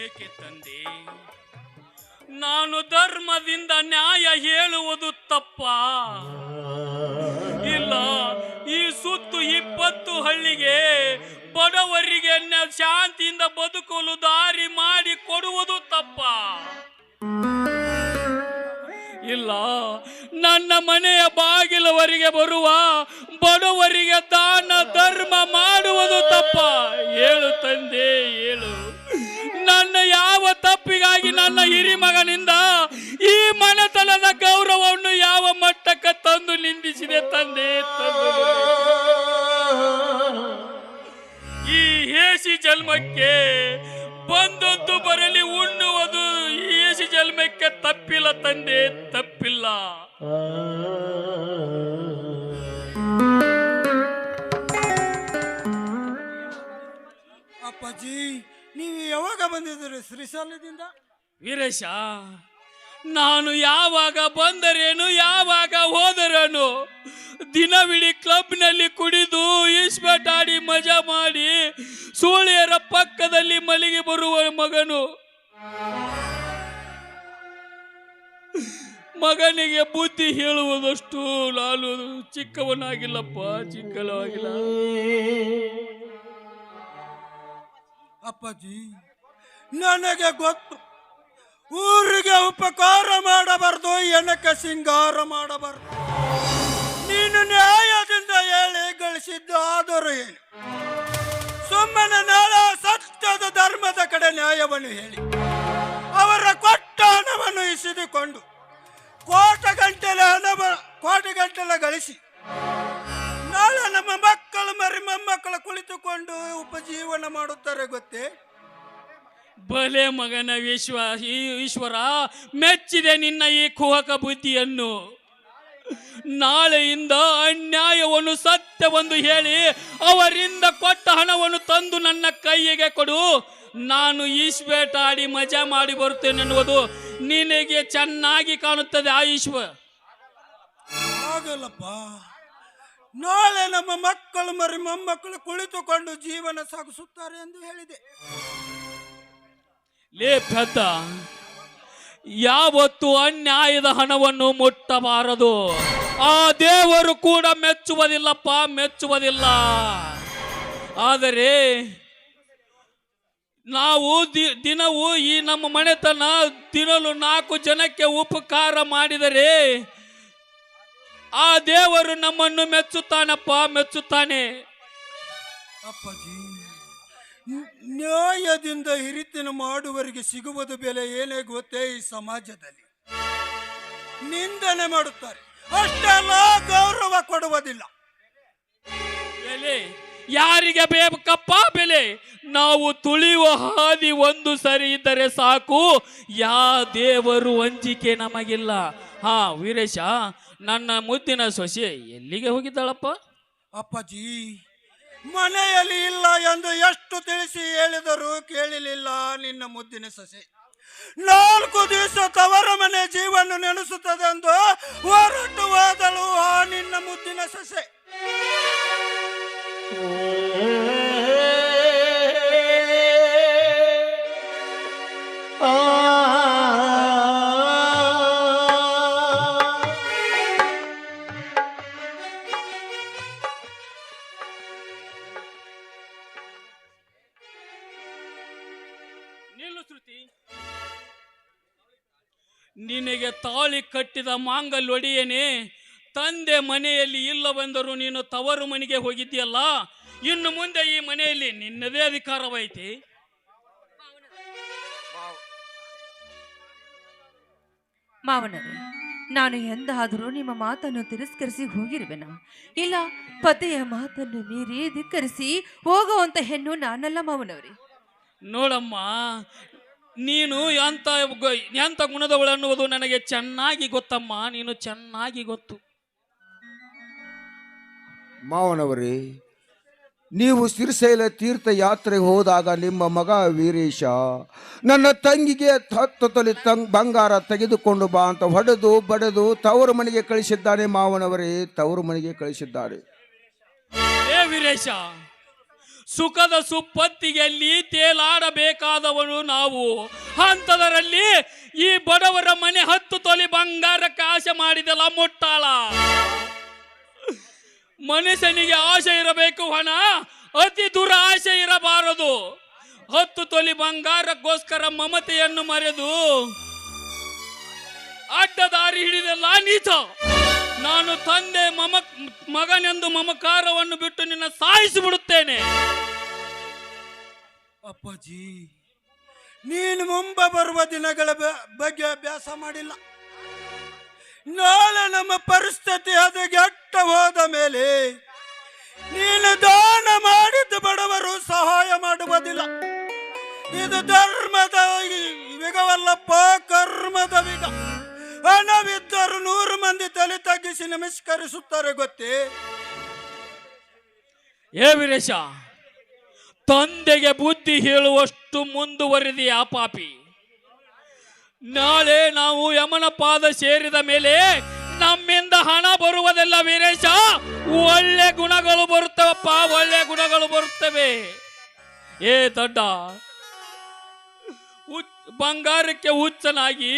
ಏಕೆ ತಂದೆ, ನಾನು ಧರ್ಮದಿಂದ ನ್ಯಾಯ ಹೇಳುವುದು ತಪ್ಪ? ಇಲ್ಲ, ಈ ಸುತ್ತು 20 ಹಳ್ಳಿಗೆ ಬಡವರಿಗೆ ಶಾಂತಿಯಿಂದ ಬದುಕಲು ದಾರಿ ಮಾಡಿ ಕೊಡುವುದು ತಪ್ಪ? ಇಲ್ಲ, ನನ್ನ ಮನೆಯ ಬಾಗಿಲವರೆಗೆ ಬರುವ ಬಡವರಿಗೆ ದಾನ ಧರ್ಮ ಮಾಡುವುದು ತಪ್ಪ? ಹೇಳು ತಂದೆ, ಹೇಳು. ನನ್ನ ಯಾವ ತಪ್ಪಿಗಾಗಿ ನನ್ನ ಹಿರಿಮಗನಿಂದ ಈ ಮನೆತನದ ಗೌರವವನ್ನು ಯಾವ ಮಟ್ಟಕ್ಕೆ ತಂದು ನಿಂದಿಸಿದೆ ತಂದೆ? ಈ ಹೇಸಿ ಜನ್ಮಕ್ಕೆ ಬಂದದ್ದು ಬರಲಿ, ಉಣ್ಣುವುದು ಈ ಹೇಸಿ ಜನ್ಮಕ್ಕೆ ತಪ್ಪಿಲ್ಲ ತಂದೆ, ತಪ್ಪಿಲ್ಲ. ಅಪ್ಪಾಜಿ, ನೀವು ಯಾವಾಗ ಬಂದಿದ್ದೀರಿ ಶ್ರೀಶೈಲದಿಂದ? ವೀರೇಶ, ನಾನು ಯಾವಾಗ ಬಂದರೇನು ಯಾವಾಗ ಹೋದರೇನು, ದಿನವಿಡೀ ಕ್ಲಬ್ನಲ್ಲಿ ಕುಡಿದು ಇಸ್ಪಟ್ ಆಡಿ ಮಜಾ ಮಾಡಿ ಸೂಳೆಯರ ಪಕ್ಕದಲ್ಲಿ ಮಲಿಗೆ ಬರುವ ಮಗನು. ಮಗನಿಗೆ ಬುದ್ಧಿ ಹೇಳುವುದಷ್ಟು ಆಗಿಲ್ಲಪ್ಪ, ಚಿಕ್ಕಲೂ ಆಗಿಲ್ಲ. ಅಪ್ಪಾಜಿ, ನನಗೆ ಗೊತ್ತು, ಊರಿಗೆ ಉಪಕಾರ ಮಾಡಬಾರ್ದು, ಎನಕ್ಕೆ ಸಿಂಗಾರ ಮಾಡಬಾರ್ದು. ನೀನು ನ್ಯಾಯದಿಂದ ಹೇಳಿ ಗಳಿಸಿದ್ದಾದರೂ ಏನು? ಸುಮ್ಮನೆ ನಾಳ ಸತ್ಯದ ಧರ್ಮದ ಕಡೆ ನ್ಯಾಯವನ್ನು ಹೇಳಿ ಅವರ ಕೊಟ್ಟ ಹಣವನ್ನು ಇಸಿದುಕೊಂಡು ಕೋಟೆಗಟ್ಟಲೆ ಗಳಿಸಿ ನಾಳೆ ನಮ್ಮ ಮಕ್ಕಳು ಮೊಮ್ಮಕ್ಕಳು ಕುಳಿತುಕೊಂಡು ಉಪಜೀವನ ಮಾಡುತ್ತಾರೆ ಗೊತ್ತೇ? ಬಲೆ ಮಗನ ಈಶ್ವರ, ಮೆಚ್ಚಿದೆ ನಿನ್ನ ಈ ಕುಹಕ ಬುದ್ಧಿಯನ್ನು. ನಾಳೆಯಿಂದ ಅನ್ಯಾಯವನ್ನು ಸತ್ಯವೆಂದು ಹೇಳಿ ಅವರಿಂದ ಕೊಟ್ಟ ಹಣವನ್ನು ತಂದು ನನ್ನ ಕೈಗೆ ಕೊಡು. ನಾನು ಈಶ್ವೇಟ ಆಡಿ ಮಜಾ ಮಾಡಿ ಬರುತ್ತೇನೆ ಎನ್ನುವುದು ನಿನಗೆ ಚೆನ್ನಾಗಿ ಕಾಣುತ್ತದೆ ಆ ಈಶ್ವರ. ಆಗಲ್ಲಪ್ಪ, ನಾಳೆ ನಮ್ಮ ಮಕ್ಕಳು ಮೊಮ್ಮಕ್ಕಳು ಕುಳಿತುಕೊಂಡು ಜೀವನ ಸಾಗಿಸುತ್ತಾರೆ ಎಂದು ಹೇಳಿದೆ. ಲೇ ಪೆದ್ದ, ಯಾವತ್ತು ಅನ್ಯಾಯದ ಹಣವನ್ನು ಮುಟ್ಟಬಾರದು. ಆ ದೇವರು ಕೂಡ ಮೆಚ್ಚುವುದಿಲ್ಲಪ್ಪ, ಮೆಚ್ಚುವುದಿಲ್ಲ. ಆದರೆ ನಾವು ದಿನವೂ ಈ ನಮ್ಮ ಮನೆತನ ದಿನಲು 4 ಜನಕ್ಕೆ ಉಪಕಾರ ಮಾಡಿದರೆ ಆ ದೇವರು ನಮ್ಮನ್ನು ಮೆಚ್ಚುತ್ತಾನಪ್ಪ, ಮೆಚ್ಚುತ್ತಾನೆ. ಅಪ್ಪಾಜಿ, ನ್ಯಾಯದಿಂದ ಹಿರಿತನ ಮಾಡುವವರಿಗೆ ಸಿಗುವುದು ಬೆಲೆ ಏನೇ ಗೊತ್ತೇ? ಈ ಸಮಾಜದಲ್ಲಿ ನಿಂದನೆ ಮಾಡುತ್ತಾರೆ, ಅಷ್ಟೆಲ್ಲ ಗೌರವ ಕೊಡುವುದಿಲ್ಲ. ಬೆಲೆ ಯಾರಿಗೆ ಬೇಕಪ್ಪ ಬೆಲೆ? ನಾವು ತುಳಿಯುವ ಹಾದಿ ಒಂದು ಸರಿ ಇದ್ದರೆ ಸಾಕು, ಯಾ ದೇವರು ವಂಚಿಕೆ ನಮಗಿಲ್ಲ. ಹಾ ವೀರೇಶ, ನನ್ನ ಮುದ್ದಿನ ಸೊಸೆ ಎಲ್ಲಿಗೆ ಹೋಗಿದ್ದಾಳಪ್ಪ? ಅಪ್ಪಾಜಿ, ಮನೆಯಲ್ಲಿ ಇಲ್ಲ ಎಂದು ಎಷ್ಟು ತಿಳಿಸಿ ಹೇಳಿದರೂ ಕೇಳಲಿಲ್ಲ ನಿನ್ನ ಮುದ್ದಿನ ಸೊಸೆ. 4 ದಿವಸ ತವರ ಮನೆ ಜೀವನ ನೆನೆಸುತ್ತದೆಂದು ಹೊರಟು ಹೋದಳು ಆ ನಿನ್ನ ಮುದ್ದಿನ ಸೊಸೆ. ನಿನಗೆ ತಾಳಿ ಕಟ್ಟಿದ ಮಾಂಗಲ್ಯೊಡೆಯನೇ ತಂದೆ ಮನೆಯಲ್ಲಿ ಇಲ್ಲವೆಂದರೂ ನೀನು ತವರು ಮನೆಗೆ ಹೋಗಿದ್ದೀಯಲ್ಲ, ಇನ್ನು ಮುಂದೆ ಈ ಮನೆಯಲ್ಲಿ ನಿನ್ನದೇ ಅಧಿಕಾರವೈತಿ. ಮಾವನರೇ, ನಾನು ಎಂದಾದರೂ ನಿಮ್ಮ ಮಾತನ್ನು ತಿರಸ್ಕರಿಸಿ ಹೋಗಿರುವೆನಾ? ಇಲ್ಲ, ಪತಿಯ ಮಾತನ್ನು ಮೀರಿ ಧಿಕ್ಕರಿಸಿ ಹೋಗುವಂತ ಹೆಣ್ಣು ನಾನಲ್ಲ ಮಾವನವರೇ. ನೋಡಮ್ಮ, ನೀನು ಎಂತ ಗುಣದವಳು ಅನ್ನುವುದು ನನಗೆ ಚೆನ್ನಾಗಿ ಗೊತ್ತಮ್ಮ, ನೀನು ಚೆನ್ನಾಗಿ ಗೊತ್ತು. ಮಾವನವರೇ, ನೀವು ಶ್ರೀಶೈಲ ತೀರ್ಥ ಯಾತ್ರೆಗೆ ಹೋದಾಗ ನಿಮ್ಮ ಮಗ ವೀರೇಶ ನನ್ನ ತಂಗಿಗೆ 10 ತೊಲೆ ಬಂಗಾರ ತೆಗೆದುಕೊಂಡು ಬಾ ಅಂತ ಹೊಡೆದು ಬಡೆದು ತವರು ಮನೆಗೆ ಕಳಿಸಿದ್ದಾನೆ. ಮಾವನವರೇ, ತವರು ಮನೆಗೆ ಕಳಿಸಿದ್ದಾರೆ. ಏ ವೀರೇಶ, ಸುಖದ ಸುಪ್ಪತ್ತಿಗೆಯಲ್ಲಿ ತೇಲಾಡಬೇಕಾದವನು ನಾವು. ಅಂತದರಲ್ಲಿ ಈ ಬಡವರ ಮನೆ 10 ತೊಲೆ ಬಂಗಾರಕ್ಕೆ ಆಸೆ ಮಾಡಿದಲ್ಲ ಮುಟ್ಟಾಳ. ಮನುಷ್ಯನಿಗೆ ಆಸೆ ಇರಬೇಕು, ಹಣ ಅತಿ ದುರಾಸೆ ಇರಬಾರದು. 10 ತೊಲೆ ಬಂಗಾರಕ್ಕೋಸ್ಕರ ಮಮತೆಯನ್ನು ಮರೆದು ಅಡ್ಡ ದಾರಿ ಹಿಡಿದಲ್ಲ ನೀಚ. ನಾನು ತಂದೆ ಮಗನೆಂದು ಮಮಕಾರವನ್ನು ಬಿಟ್ಟು ನಿನ್ನ ಸಾಯಿಸಿ ಬಿಡುತ್ತೇನೆ. ಅಪ್ಪಾಜಿ, ನೀನು ಮುಂಬ ಬರುವ ದಿನಗಳ ಬಗ್ಗೆ ಅಭ್ಯಾಸ ಮಾಡಿಲ್ಲ. ನಾಳೆ ನಮ್ಮ ಪರಿಸ್ಥಿತಿ ಹದಗೆಟ್ಟ ಹೋದ ಮೇಲೆ ನೀನು ದಾನ ಮಾಡಿದ್ದು ಬಡವರು ಸಹಾಯ ಮಾಡುವುದಿಲ್ಲ. ಇದು ಧರ್ಮದ ವಿಗವಲ್ಲಪ್ಪ, ಕರ್ಮದ ವಿಗ. ಹಣವಿದ್ದರು 100 ಮಂದಿ ತಲೆ ತಗ್ಗಿಸಿ ನಮಸ್ಕರಿಸುತ್ತಾರೆ ಗೊತ್ತೇ? ಏ ವೀರೇಶ, ತಂದೆಗೆ ಬುದ್ಧಿ ಹೇಳುವಷ್ಟು ಮುಂದುವರಿದೆಯಾ ಪಾಪಿ? ನಾಳೆ ನಾವು ಯಮನ ಪಾದ ಸೇರಿದ ಮೇಲೆ ನಮ್ಮಿಂದ ಹಣ ಬರುವುದಿಲ್ಲ ವೀರೇಶ. ಒಳ್ಳೆ ಗುಣಗಳು ಬರುತ್ತವಪ್ಪ, ಒಳ್ಳೆ ಗುಣಗಳು ಬರುತ್ತವೆ. ಏ ದಡ್ಡ, ಬಂಗಾರಕ್ಕೆ ಹುಚ್ಚನಾಗಿ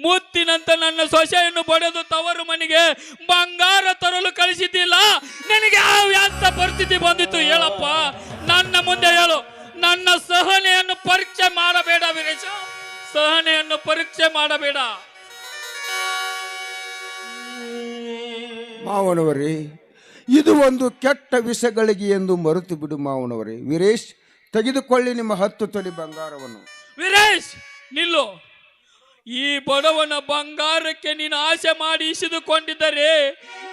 ಮುತ್ತಿನಂತ ನನ್ನ ಸೊಸೆಯನ್ನು ಬಡಿದು ತವರು ಮನೆಗೆ ಬಂಗಾರ ತರಲು ಕಳಿಸಿದ್ದಿಲ್ಲ. ನನಗೆ ಯಾವ ಎಂತ ಪರಿಸ್ಥಿತಿ ಬಂದಿತ್ತು ಹೇಳಪ್ಪ, ನನ್ನ ಮುಂದೆ ಹೇಳು. ನನ್ನ ಸಹನೆಯನ್ನು ಪರೀಕ್ಷೆ ಮಾಡಬೇಡ ವೀರೇಶ, ಸಹನೆಯನ್ನು ಪರೀಕ್ಷೆ ಮಾಡಬೇಡ. ಮಾವನವರೇ, ಇದು ಒಂದು ಕೆಟ್ಟ ವಿಷಗಳಿಗೆ ಎಂದು ಮರೆತು ಬಿಡು ಮಾವನವರೇ. ವೀರೇಶ್, ತೆಗೆದುಕೊಳ್ಳಿ ನಿಮ್ಮ 10 ತೊಲಿ ಬಂಗಾರವನ್ನು. ವೀರೇಶ್ ನಿಲ್ಲು. ಈ ಬಡವನ ಬಂಗಾರಕ್ಕೆ ನೀನು ಆಸೆ ಮಾಡಿ ಇಸಿದುಕೊಂಡಿದ್ದರೆ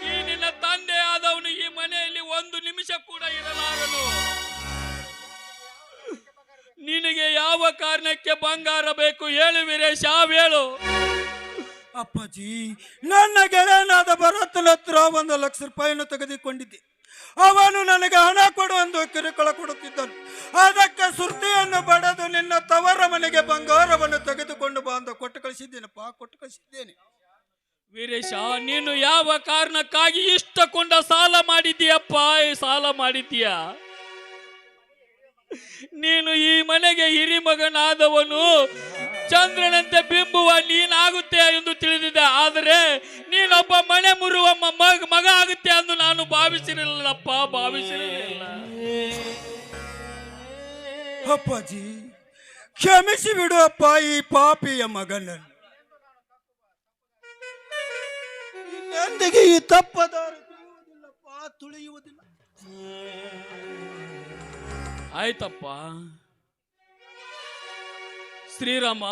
ಈ ನಿನ್ನ ತಂದೆ ಆದವನು ಈ ಮನೆಯಲ್ಲಿ ಒಂದು ನಿಮಿಷ ಕೂಡ ಇರಲಾರನು. ನಿನಗೆ ಯಾವ ಕಾರಣಕ್ಕೆ ಬಂಗಾರ ಬೇಕು ಹೇಳು ವೀರೇಶ್, ಹೇಳು. ಅಪ್ಪಾಜಿ, ನನ್ನ ಗೆಳೆಯನಾದ ಭರತನ ಹತ್ರ 1 ಲಕ್ಷ ರೂಪಾಯಿಯನ್ನು ತೆಗೆದುಕೊಂಡಿದ್ದೆ. ಅವನು ನನಗೆ ಹಣ ಕೊಡುವಂದು ಕಿರುಕುಳ ಕೊಡುತ್ತಿದ್ದನು. ಅದಕ್ಕೆ ಸುರ್ತಿಯನ್ನು ಬಡದು ನಿನ್ನ ತವರ ಮನೆಗೆ ಬಂಗಾರವನ್ನು ತೆಗೆದುಕೊಂಡು ಬಾ ಅಂತ ಕೊಟ್ಟು ಕಳಿಸಿದ್ದೇನಪ್ಪ, ಕೊಟ್ಟು ಕಳಿಸಿದ್ದೇನೆ. ವೀರೇಶ, ನೀನು ಯಾವ ಕಾರಣಕ್ಕಾಗಿ ಇಷ್ಟಕೊಂಡ ಸಾಲ ಮಾಡಿದ್ದೀಯಪ್ಪ, ಸಾಲ ಮಾಡಿದ್ದೀಯ? ನೀನು ಈ ಮನೆಗೆ ಹಿರಿಮಗನಾದವನು, ಚಂದ್ರನಂತೆ ಬಿಂಬುವ ನೀನಾಗುತ್ತೆ ಎಂದು ತಿಳಿದಿದ್ದೆ. ಆದರೆ ನೀನೊಬ್ಬ ಮನೆ ಮುರುವ ಮಗ ಆಗುತ್ತೆ ಎಂದು ನಾನು ಭಾವಿಸಿರಲಿಲ್ಲಪ್ಪ, ಭಾವಿಸಿರಲಿಲ್ಲ. ಅಪ್ಪಾಜಿ, ಕ್ಷಮಿಸಿ ಬಿಡು ಅಪ್ಪ ಈ ಪಾಪಿಯ ಮಗನನ್ನು. ಎಂದಿಗೆ ಈ ತಪ್ಪದಾರ ತುಳಿಯುವುದಿಲ್ಲ. ಆಯ್ತಪ್ಪ ಶ್ರೀರಾಮ,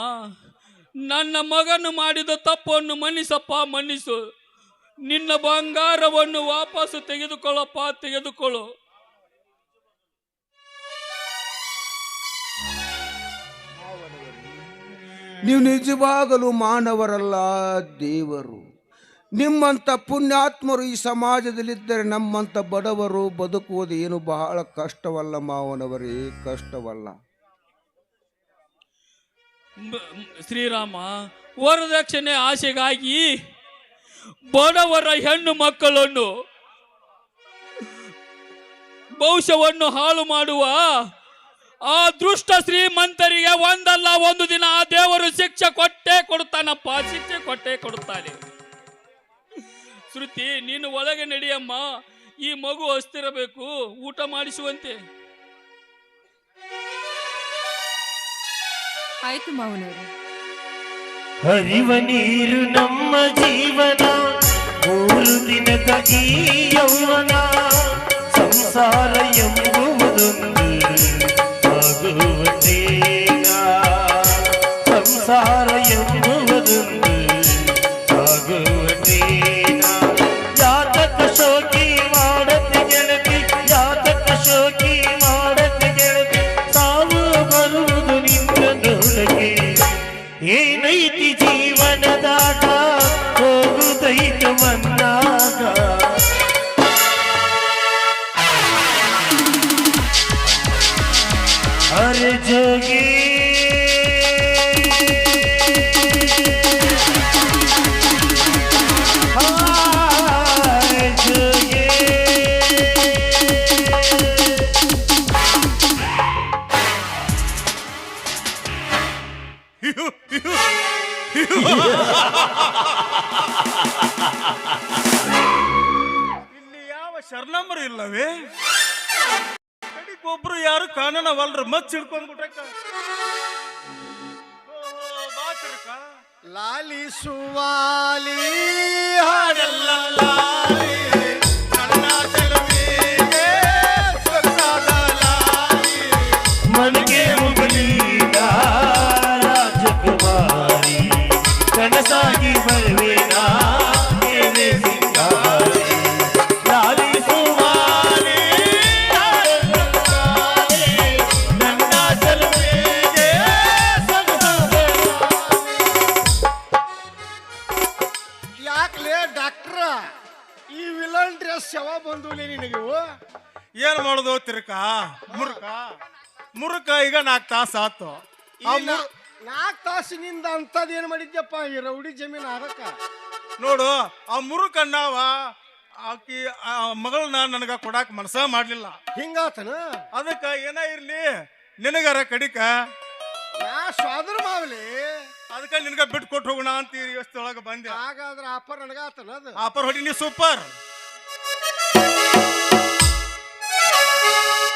ನನ್ನ ಮಗನು ಮಾಡಿದ ತಪ್ಪನ್ನು ಮನ್ನಿಸಪ್ಪ, ಮನ್ನಿಸು. ನಿನ್ನ ಬಂಗಾರವನ್ನು ವಾಪಸ್ಸು ತೆಗೆದುಕೊಳ್ಳಪ್ಪ, ತೆಗೆದುಕೊಳ್ಳು. ನೀವು ನಿಜವಾಗಲೂ ಮಾನವರಲ್ಲ, ದೇವರು. ನಿಮ್ಮಂಥ ಪುಣ್ಯಾತ್ಮರು ಈ ಸಮಾಜದಲ್ಲಿದ್ದರೆ ನಮ್ಮಂಥ ಬಡವರು ಬದುಕುವುದು ಏನು ಬಹಳ ಕಷ್ಟವಲ್ಲ ಮಾವನವರೇ, ಕಷ್ಟವಲ್ಲ. ಶ್ರೀರಾಮ, ವರದಕ್ಷಿಣೆ ಆಸೆಗಾಗಿ ಬಡವರ ಹೆಣ್ಣು ಮಕ್ಕಳನ್ನು ಭವಿಷ್ಯವನ್ನು ಹಾಳು ಮಾಡುವ ಆ ದುಷ್ಟ ಶ್ರೀಮಂತರಿಗೆ ಒಂದಲ್ಲ ಒಂದು ದಿನ ಆ ದೇವರು ಶಿಕ್ಷೆ ಕೊಟ್ಟೇ ಕೊಡುತ್ತಾನಪ್ಪ, ಶಿಕ್ಷೆ ಕೊಟ್ಟೇ ಕೊಡುತ್ತಾನೆ. ಶ್ರುತಿ, ನೀನು ಒಳಗೆ ನಡಿಯಮ್ಮ. ಈ ಮಗು ಹಸ್ತಿರಬೇಕು, ಊಟ ಮಾಡಿಸುವಂತೆ. ಆಯ್ತು ಮಾವನವರು. ಹರಿವ ನೀರು ನಮ್ಮ ಜೀವನ, 3 ದಿನದ ಈ ಯೌವನ, ಸಂಸಾರ ಎಂಬುವುದೊಂದು ಸಾಗುವುದೇನ, ಸಂಸಾರ ಎಂಬುವುದೊಂದು ಸಾಗುವುದೇನ. ಯಾತಕ ಶೋಕಿ ಮಾಡತೆ ಗೆಳತಿ, ಯಾತಕ ಶೋಕಿ ಮಾಡತೆ ಗೆಳತಿ, ಸಾವು ಬರುವುದು ನಿನ್ನದೊಳಗೆ. ಏನೈತಿ ಜೀವನದಾಟ, ಹೋಗುದೈತು ಮನ್ನಾಗ. ಅರೆ ಜೋಗಿ ಇಲ್ಲಿ ಯಾವ ಶರ್ನಂಬರ್ ಇಲ್ಲವೇ? ಒಬ್ರು ಯಾರು ಕಾಣನವಲ್ರ ಮತ್ ಹಿಡ್ಕೊಂಡ್ಬಿಟ್ಟ. ಲಾಲಿ ಸುವಾಲಿ ಹಾಡಲ್ಲ ಲಾಲಿ, ನನ್ನ ಚೆಲುವಿಗೆ ಸೊಗಸಾದ ಲಾಲಿ. ಮನಗೆ ಮುಗಲಿದ ರಾಜಕುಮಾರಿ, ಕನಸಾಗಿ ಬರುವೇನ ಏನೇ ಸಿಂಗಾರಿ. ಲಾಲಿ ಸುವಾಲಿ ನನ್ನ ಚೆಲುವಿಗೆ ಸೊಗಸಾದ. ಯಾಕ್ಲೇ ಡಾಕ್ಟ್ರ, ಈ ವಿಲನ್ ಡ್ರೆಸ್ ಯಾವ ಬಂದು ನಿನಗೆ? ಏನ್ ಮಾಡೋದು ತಿರ್ಕ ಮುರುಕ ಈಗ 4 ತಾಸು ಆತು. 4 ತಾಸಿನಿಂದ ಅಂತದೇನು ಮಾಡಿದ್ಯಪ್ಪ ಈ ರೌಡಿ ಜಮೀನ್ ಆಗಕ್ಕ? ನೋಡು, ಆ ಮುರುಕಣ್ಣವ ಆಕಿ ಮಗಳನ್ನ ನನಗ ಕೊಡಾಕ ಮನಸ ಮಾಡ್ಲಿಲ್ಲ. ಹಿಂಗಾತನ? ಅದಕ್ಕ ಏನ ಇರ್ಲಿ, ನಿನಗಾರ ಕಡಿಕ ನಾ ಸ್ವಾದ್ರ ಮಾವಲಿ ಅದಕ್ಕೆ ನಿನಗೆ ಬಿಟ್ಟು ಕೊಟ್ಟು ಹೋಗೋಣ ಅಂತ ಈ ವ್ಯವಸ್ಥೆಯೊಳಗೆ ಬಂದೆ. ಹಾಗಾದ್ರೆ ಆಫರ್ ನನಗಾತನ ಅದು ಆಪರ್ ಹೊಡಿ, ನೀ ಸೂಪರ್.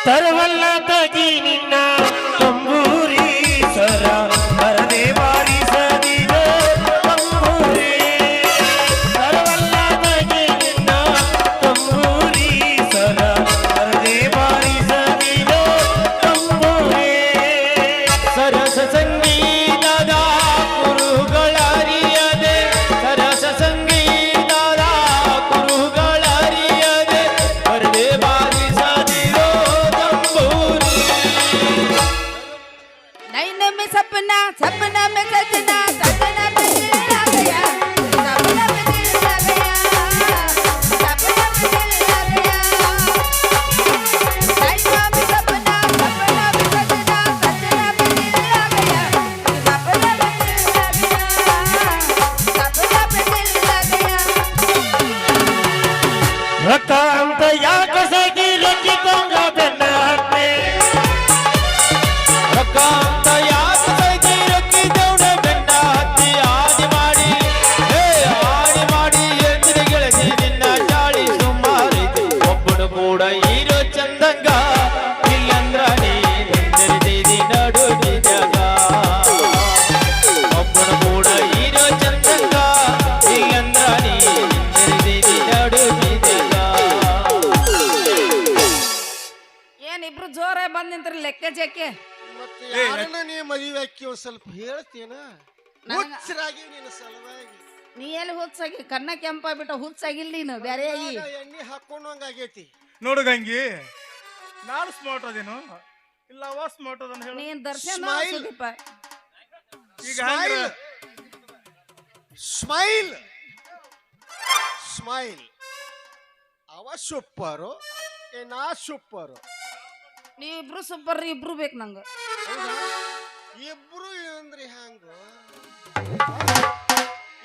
ತರವಲ್ಲ ತಗಿ ನಿನ್ನ ತಂಬೂರಿ ಸರ ಬರದೆ ಬಾರಿಸದಿರೋ ತಂಬೂರಿ. ತರವಲ್ಲ ತಗಿ ನಿನ್ನ ತಂಬೂರಿ ಸರ ಬರದೆ ಬಾರಿಸದಿರೋ ತಂಬೂರಿ. ಸರಸ ಸಂಗೀತದ ಕುರುಗಳರಿಯದೆ, ಸರಸ ಸಂಗೀತದ ಕುರುಗಳರಿಯದೆ ಬರದೆ ಬಾರಿಸದಿರೋ ತಂಬೂರಿ. नैन में सपना सपना में सजना सपना में दिल आ गया सपना में दिल आ गया सपना में दिल आ गया नैन में सपना सपना में सजना सपना में दिल आ गया सपना में दिल आ गया सपना में दिल आ गया ರೊಕ್ಕ ಅಂತ ಯಾಕ ಸಗಿ ರೊಚ್ಚಿಕೊಂಡ ಬೆನ್ನ ಹತ್ತೆ. ರೊಕ್ಕ ಅಂತ ಯಾಕ ಸಗಿ ರೊಕ್ಕಿದವನ ಬೆನ್ನ ಹತ್ತಿ. ಆಡಿ ಮಾಡಿ ಆಡಿ ಮಾಡಿ ಎಂದಿನ ಗೆಳತಿ ನಿನ್ನ ಚಾಳಿ ಸುಮಾರಿದೆ. ಒಬ್ಬನು ಕೂಡ ಹೀರೋ ಚಂದಂಗ ಇಲ್ಲಂದ್ರ ನೀ ನಿಂದಿರಿದಿ ನಡು ನಿಜಗ. ಒಬ್ಬನು ಕೂಡ ಹೀರೋ ಚಂದಂಗ ಇಲ್ಲಂದ್ರ ನೀ ನಿಂದಿರಿದಿ ನಡು ನಿಜಗ. ಏನಿಬ್ರು ಜೋರ ಬಂದ್ ನಿಂತ್ರ ಲೆಕ್ಕ ಜಕ್ಕೆ ಮತ್ತೆ ಯಾರನ್ನ ನೀ ಮದುವೆ ಹಾಕಿ ಒಂದ್ ಸ್ವಲ್ಪ ಹೇಳ್ತೀನ ಹುಚ್ಚರಾಗಿ ನಿನ್ನ ಸಲುವಾಗಿ ನೀ ಎಲ್ಲಿ ಹುಚ್ಚಾಗಿ ಕಣ್ಣ ಕೆಂಪ ಬಿಟ್ಟ ಹುಚ್ಚಾಗಿಲ್ಲ ನೀನು ಬೇರೆ ಆಗಿ ಎಣ್ಣೆ ಹಾಕೊಂಡಂಗ ಆಗೈತಿ. ನೋಡು ಗಂಗಿ, ನಾನು ಸ್ಮಾರ್ಟ್ ಅದೇನು ಇಲ್ಲ ಅವ ಸ್ಮಾರ್ಟ್ ಅದನ್ನ ಹೇಳು. ನೀನ್ ದರ್ಶನ Smile. ಸುದೀಪ ಈಗ ಹಂಗ್ರ? ಸ್ಮೈಲ್ ಸ್ಮೈಲ್ ಅವ ಸೂಪರು ನಾ ಸೂಪರು. ನೀವಿಬ್ರು ಸೂಪರ್ ಇಬ್ರು ಬೇಕು ನಂಗ ಇಬ್ರು ಅಂದ್ರೆ ಹಂಗ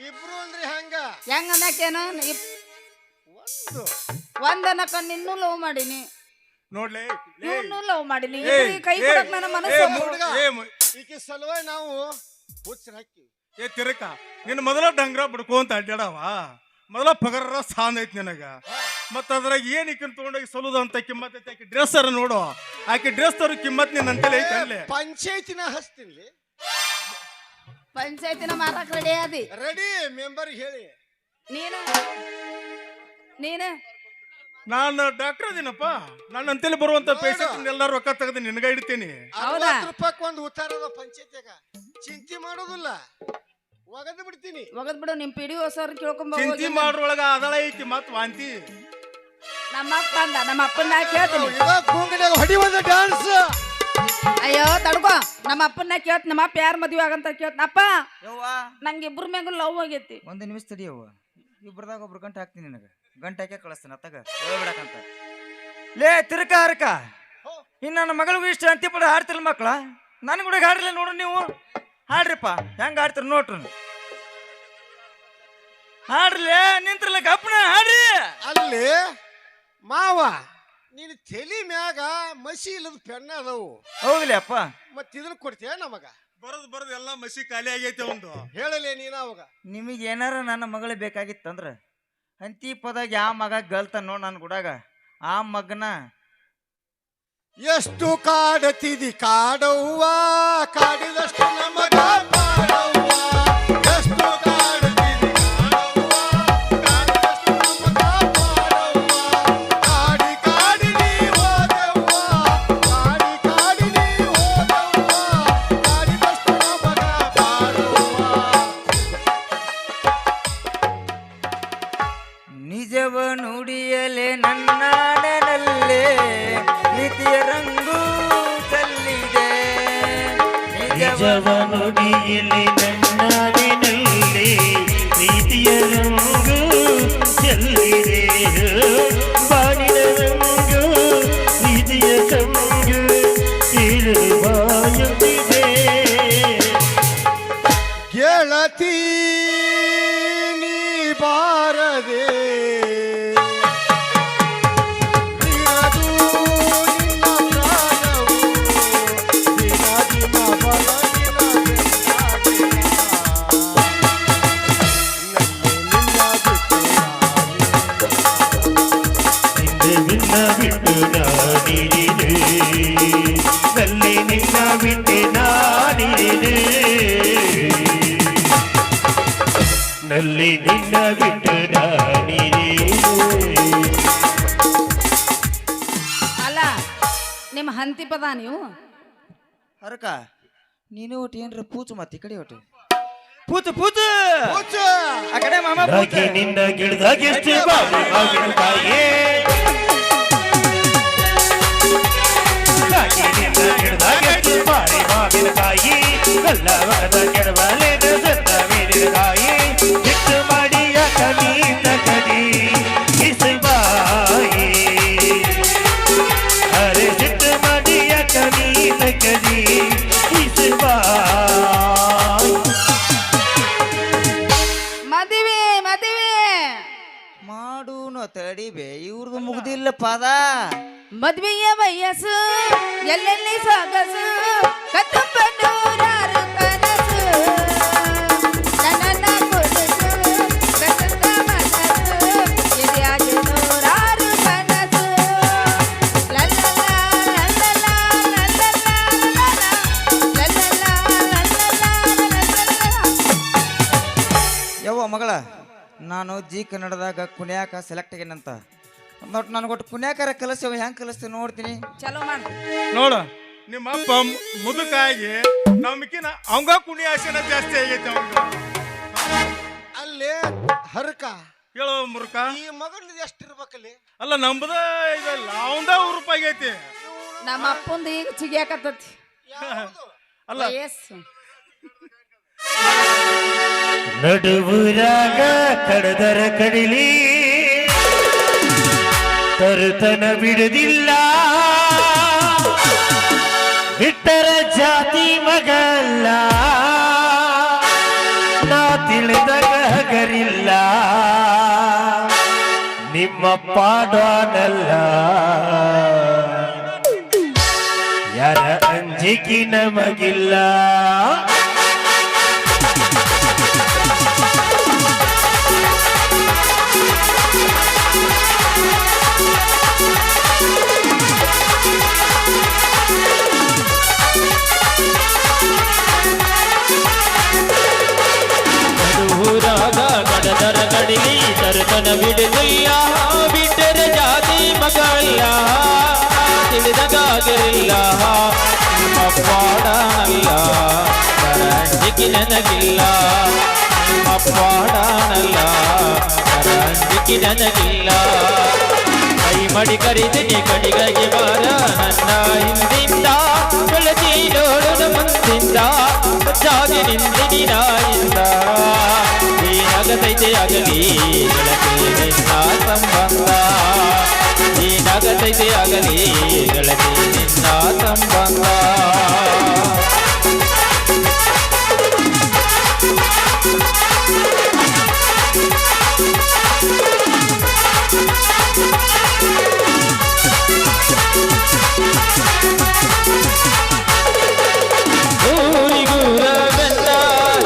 ಇಬ್ರು ಅಂದ್ರೆ ಹಂಗ ಹೆಂಗ ಅನ್ನಕೇನ ಒಂದು ಒಂದನಕ ನಿನ್ನೂ ಲವ್ ಮಾಡೀನಿ ನೋಡ್ಲೆ ಇವನು ಲವ್ ಮಾಡೀನಿ ಇಬ್ರಿಗೆ ಕೈ ಕೊಡಕ್ ನನ್ನ ಮನಸ್ಸು ಈಕೆ ಸಲುವಾಗಿ ನಾವು ಹುಚ್ಚರ ಹಾಕಿ ಏ ತಿರಕ ನಿನ್ನ ಮೊದಲ ಡಂಗ್ರ ಬಿಡ್ಕೊಂತ ಅಡ್ಡಾಡವ. ಮೊದಲ ಪಗರ ಸಾಂದ್ ಐತಿ ನಿನಗ. ಮತ್ತ ಅದ್ರಾಗ ಏನ್ ಈಕಿನ ತಗೊಂಡೋಗಿ ಸಲುದ ಅಂತ ಕಿಮ್ಮತ್ ಐತಿ. ಆಕಿ ಡ್ರೆಸ್ ಅರ ನೋಡು, ಆಕಿ ಡ್ರೆಸ್ ತರ ಕಿಮ್ಮತ್ ನಿನ್ನ ಅಂತಲೇ ಐತಿ ಅಲ್ಲೇ. ಪಂಚಾಯತಿನ ಹಚ್ತೀನಿ ಪಂಚಾಯತಿನ ಮಾರಾಕ್ ರೆಡಿ ಆದಿ ರೆಡಿ ಮೆಂಬರ್ ಹೇಳಿ. ನೀನು ನೀನು ನಾನು ಡಾಕ್ಟರ್ ಅದೀನಪ್ಪ. ನನ್ನ ಅಂತೇಳಿ ಬರುವಂತ ಪೇಷಂಟ್ ಎಲ್ಲಾರು ರೊಕ್ಕ ತೆಗೆದು ನಿನಗ ಇಡ್ತೀನಿ. 60 ರೂಪಾಯಿ ಒಂದು ಉತ್ತಾರದ ಪಂಚಾಯತಿಯಾಗ ಚಿಂತೆ ಮಾಡೋದಿಲ್ಲ, ಒಗದು ಬಿಡ್ತೀನಿ. ಒಗದ್ ಬಿಡು ನಿಮ್ ಪಿಡಿ ಹೊಸವ್ರ ಕೇಳ್ಕೊಂಬ ಚಿಂತಿ ಮಾಡ್ರೊಳಗ ಅದಳ ಐತಿ ಮತ್ ವಾಂತಿ. ನಮ್ಮ ಅಪ್ಪ ಅಂದ ನಮ್ಮ ಅಪ್ಪನ ಕೇಳ್ತೀನಿ ಗೂಂಗನ್ಯಾಗ ಹೊಡಿ ಒಂದು ಡ್ಯಾನ್ಸ್. ಅಯ್ಯೋ ತಡ್ಕೋ ನಮ್ಮ ಅಪ್ಪನ ಕೇಳ್ತ ನಮ್ಮ ಅಪ್ಪ ಯಾರ ಮದ್ವೆ ಆಗಂತ ಕೇಳ್ತ ಅಪ್ಪ ಯವ್ವ ನಂಗೆ ಇಬ್ರು ಮ್ಯಾಗ ಲವ್ ಆಗೈತಿ. ಒಂದು ನಿಮಿಷ ತಡಿಯವ್ವ, ಇಬ್ರದಾಗ ಒಬ್ರು ಗಂಟೆ ಹಾಕ್ತೀನಿ ನಿನಗೆ. ಗಂಟೆ ಹಾಕಿ ಕಳಿಸ್ತೀನಿ ಅತ್ತಾಗ ಹೋಗ್ಬಿಡಕಂತ. ಲೇ ತಿರ್ಕ ಹರ್ಕ ಇನ್ನು ನನ್ನ ಮಗಳಿಗೂ ಇಷ್ಟ ಅಂತಿಪಡ ಹಾಡ್ತಿಲ್ಲ ಮಕ್ಳ. ನನ್ ಕೂಡ ಹಾಡ್ರಲ್ಲ ನೋಡು ನೀವು. ಹಾಡ್ರಿಪ್ಪ ಹೆಂಗ ಹಾಡ್ತಿರ ನೋಡ್ರಿ. ಹಾಡ್ರಲೇ ನಿಂತ್ರಲ್ಲ ಗಪ್ಪನ ಹಾಡ್ರಿ. ಅಲ್ಲಿ ಮಾವ ನೀನು ತಲಿ ಮ್ಯಾಗ ಮಸಿ ಇಲ್ಲದ ಪೆನ್ನ ಅದಾವು. ಹೌದಿಲ್ಲ ಅಪ್ಪ. ಮತ್ ಇದನ್ನ ಕೊಡ್ತೀಯ ನಮಗ? ಬರದ್ ಎಲ್ಲ ಮಸಿ ಖಾಲಿ ಆಗೈತೆ ಒಂದು. ಹೇಳಲೇ ನೀನ ಅವಾಗ. ನಿಮಗೆ ಏನಾರ ನನ್ನ ಮಗಳು ಬೇಕಾಗಿತ್ತಂದ್ರ ಅಂತಿ ಪದಾಗ ಯಾವ ಮಗ ಗಲ್ತ ನೋಡ್ ನನ್ನ ಗುಡಾಗ ಆ ಮಗನ ಎಷ್ಟು ಕಾಡತಿದಿ ಕಾಡವ್ವ, ಕಾಡಿದಷ್ಟು ನಮಗ ಕಾಡವ್ವ. ಎಷ್ಟು ಕಾಡತಿದಿ ಕಾಡವ್ವ, ಕಾಡಿದಷ್ಟು ನಮಗ ಕಾಡವ್ವ. ಕಾಡಿ ಕಾಡಿ ನೀ ಹೋದವ್ವ, ಕಾಡಿ ಕಾಡಿ ನೀ ಹೋದವ್ವ, ಕಾಡಿದಷ್ಟು ನಮಗ ಕಾಡವ್ವ. ನಿಜವ ನುಡಿಯಲೆ ನನ್ನಾಡನಲ್ಲೇ ಪ್ರೀತಿಯ ರಂಗು ಚೆಲ್ಲಿದೆ. ನಿಜವ ನುಡಿಯಲ್ಲಿ ನನ್ನಾಡಿನಲ್ಲಿ ಪ್ರೀತಿಯ ರಂಗು ಚೆಲ್ಲಿದೆ. ಬಾಡಿನ ರಂಗು ಪ್ರೀತಿಯ ಸಂಗು ಇರುವಾಯುತ್ತಿದೆ. ಗೆಳತಿ ನೀ ಬಾರದೆ ನಿನ್ನ ಬಿಟ್ಟು ನಾನಿರಿದೆ ನಲ್ಲಿ ನಿನ್ನ ಬಿಟ್ಟು ನಾನಿರಿದೆ ನಲ್ಲಿ ನಿನ್ನ ಬಿಟ್ಟು ನಾನಿರಿದೆ ಅಲ್ಲ ನಿಮ್ಮ ಹಂತಿ ಪದ ನೀವು ಹರಕ ನೀನು ಒಟ್ಟು ಏನ್ರ ಪೂಚು ಮತ್ತೆ ಈ ಕಡೆ ಒಟ್ಟು ಪೂಚು ಪೂಚು ಆ ಕಡೆ ಮಾಮ ಪೂಚು ನಿನ್ನ ಗಿಡದಾಗ ಎಷ್ಟು ಮಾವಿನ ಕಾಯಿ ನಿನ್ನ ಗಿಡದಾಗ ಎಷ್ಟು ಮಾವಿನ ಕಾಯಿ ಕಲ್ಲವರದ ಕೆಡವಲೆದ ಸತ್ತ ಮೀನಿನ ಕಾಯಿ ಹಿಟ್ಟು ಮಾಡಿ ಯಾಕ ನೀನ ಕಡಿ ಇಸಬಾಯಿ ಅರೆ ಸಿಟ್ಟು ಮಾಡಿ ಯಾಕ ನೀನ ಕಡಿ ಇಸಬಾಯಿ ಮದುವೆ ಮದುವೆ ಮಾಡೂನು ತಡಿಬೆ ಇವ್ರದ್ದು ಮುಗ್ದಿಲ್ಲ ಪದ ಮದುವೆಯ ವಯಸ್ಸು ಎಲ್ಲೆಲ್ಲಿ ಸೊಗಸು ಕತ್ತಂಬನೂರಾರು ಕನಸು ನನ್ನ ಕೊಡಸು ಕತ್ತಂದ ಮನಸ್ಸು ಎದೆಯಾಗಿ ನೂರಾರು ಕನಸು ಲಲ್ಲಲ ಲಲ್ಲಲ ಲಲ್ಲಲ ಲಲ್ಲಲ ಯವ್ವ ಮಗಳ ನಾನು ಜಿ ಕನ್ನಡದಾಗ ಕುಣ್ಯಾಕ ಸೆಲೆಕ್ಟ್ ಆಗೇನಂತ ನೋಟ್ ನನಗೊಟ್ಟು ಕುಣ್ಯಾಕಾರ ಕಲಿಸ್ತೇವ ಹೆಂಗೆ ಕಲಿಸ್ತೇವೆ ನೋಡ್ತೀನಿ ಚಲೋ ಮಾಡು ನೋಡು ನಿಮ್ಮ ಅಪ್ಪ ಮುದುಕಾಗಿ ನಮ್ಕಿನ ಅವಂಗ ಕುಣಿ ಆಸೆನ ಜಾಸ್ತಿ ಆಗೈತೆ ಅವಂಗ ಅಲ್ಲೇ ಹರಕ ಹೇಳೋ ಮುರುಕ ಈ ಮಗನ ಎಷ್ಟಿರ್ಬೇಕಲ್ಲಿ ಅಲ್ಲ ನಂಬದ ಇದಲ್ಲ ಅವಂದ ರೂಪಾಯಿ ಐತಿ ನಮ್ಮ ಅಪ್ಪಂದು ಈಗ ಚಿಗಿಯಾಕತ್ತತಿ ಅಲ್ಲ ವಯಸ್ಸು ನಡುವುರಾಗ ಕಡದರ ಕಡಿಲಿ ತರುತನ ಬಿಡುದಿಲ್ಲ ಬಿಟ್ಟರ ಜಾತಿ ಮಗಲ್ಲ ನಾ ತಿಳಿದಾಗ ಹಗರಿಲ್ಲ ನಿಮ್ಮ ಪಾಡನಲ್ಲ ಯಾರ ಅಂಜಿಕೆ ನಮಗಿಲ್ಲ ಊರಾಗ ಕಡದರ ಕಡಿಲಿ ತರುತನ ಬಿಡುದಿಲ್ಲ ಬಿಟ್ಟರ ಜಾತಿ ಮಗಲ್ಲ ತಿಳಿದಗಾಗಿರಲಿಲ್ಲ ನಿಮ್ಮ ಪಾಡನಲ್ಲ ಅಂಜಿಕೆ ನನಗಿಲ್ಲ ನಿಮ್ಮ ಪಾಡನಲ್ಲ ಅಂಜಿಕೆ ನನಗಿಲ್ಲ ಕೈ ಮಡಿ ಕರಿದಿನಿ ಕಡಿಗಾಗಿ ಬಾರ ನನ್ನ ಹಿಂದಿಂದ ಬೆಳತಿ ನೋಡದ ಮುಂದಿಂದ ಜಾಗಿ ನಿಂದಿನಿ ನಾಯಿಂದ ಏನಾಗತೈತೆ ಆಗಲಿ ಗೆಳತಿ ನಿನ್ನ ಸಂಬಂಧ ಏನಾಗತೈತೆ ಆಗಲಿ ಗೆಳತಿ ನಿನ್ನ ಸಂಬಂಧ ಊರಿಗೂರ ಬೆನ್ನ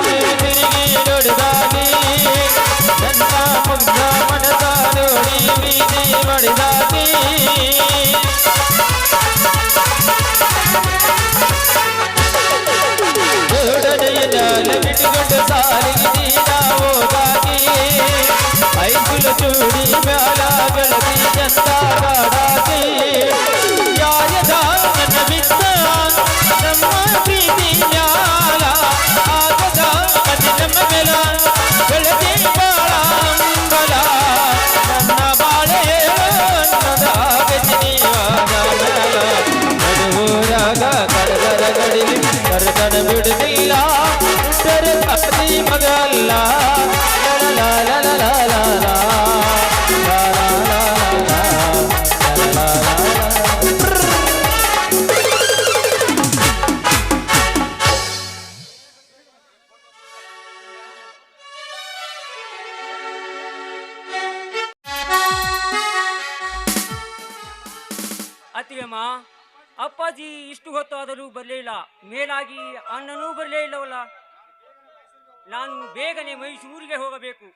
ತಿರುಗಿ ನೋಡಿದಾಗಿ ನನ್ನ ಮುಗ್ಧ ಮನಸ ನೋಡಿ ಬೀದಿ ಮಾಡಿದಾಗಿ ಜೋಡನೆಯನ್ನ ಬಿಟ್ಟುಕೊಂಡು ಸಾಲಿಗೆ ನೀನ ಹೋಗಾಗಿ ಐಗುಲು ಚೂಡಿ ಮ್ಯಾಲ ಗೆಳತಿ ಚಂದ ಕಾಡಾಗಿ ಯಾಯದ ನನ್ನ ಬಿದ್ದ ನಮ್ಮ ಪ್ರೀತಿ ಮ್ಯಾಲ ಆಗದ ಕತಿ ನಮ್ಮ ಬೆಲ ಗೆಳತಿ ಬಾಳ ಅಂಬಲ ನನ್ನ ಬಾಳೆ ನಡುವೂರಾಗ ಕಡದರ ಗಡಿಲಿ ಕರೆದನ ಬಿಡುದಿಲ್ಲ ಕತಿ ಮಗಲ್ಲ ಅತ್ತಿಗೆಮ್ಮ ಅಪ್ಪಾಜಿ ಇಷ್ಟು ಹೊತ್ತಾದರೂ ಬರಲಿಲ್ಲ ಮೇಲಾಗಿ ಅಣ್ಣನೂ ಬರಲೇ ಇಲ್ಲವಲ್ಲ ನಾನು ಬೇಗನೆ ಮೈಸೂರಿಗೆ ಹೋಗಬೇಕು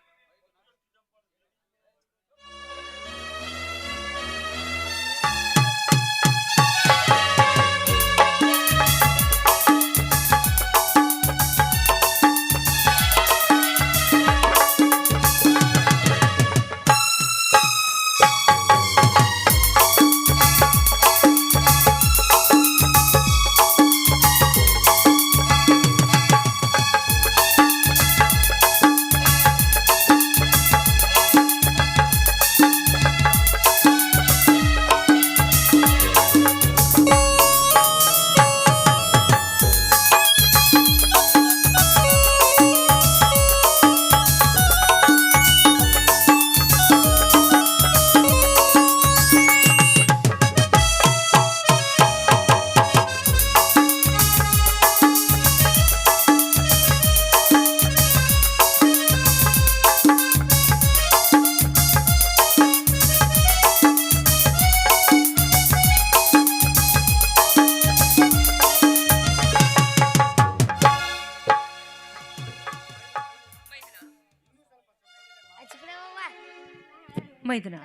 ಮೈದನ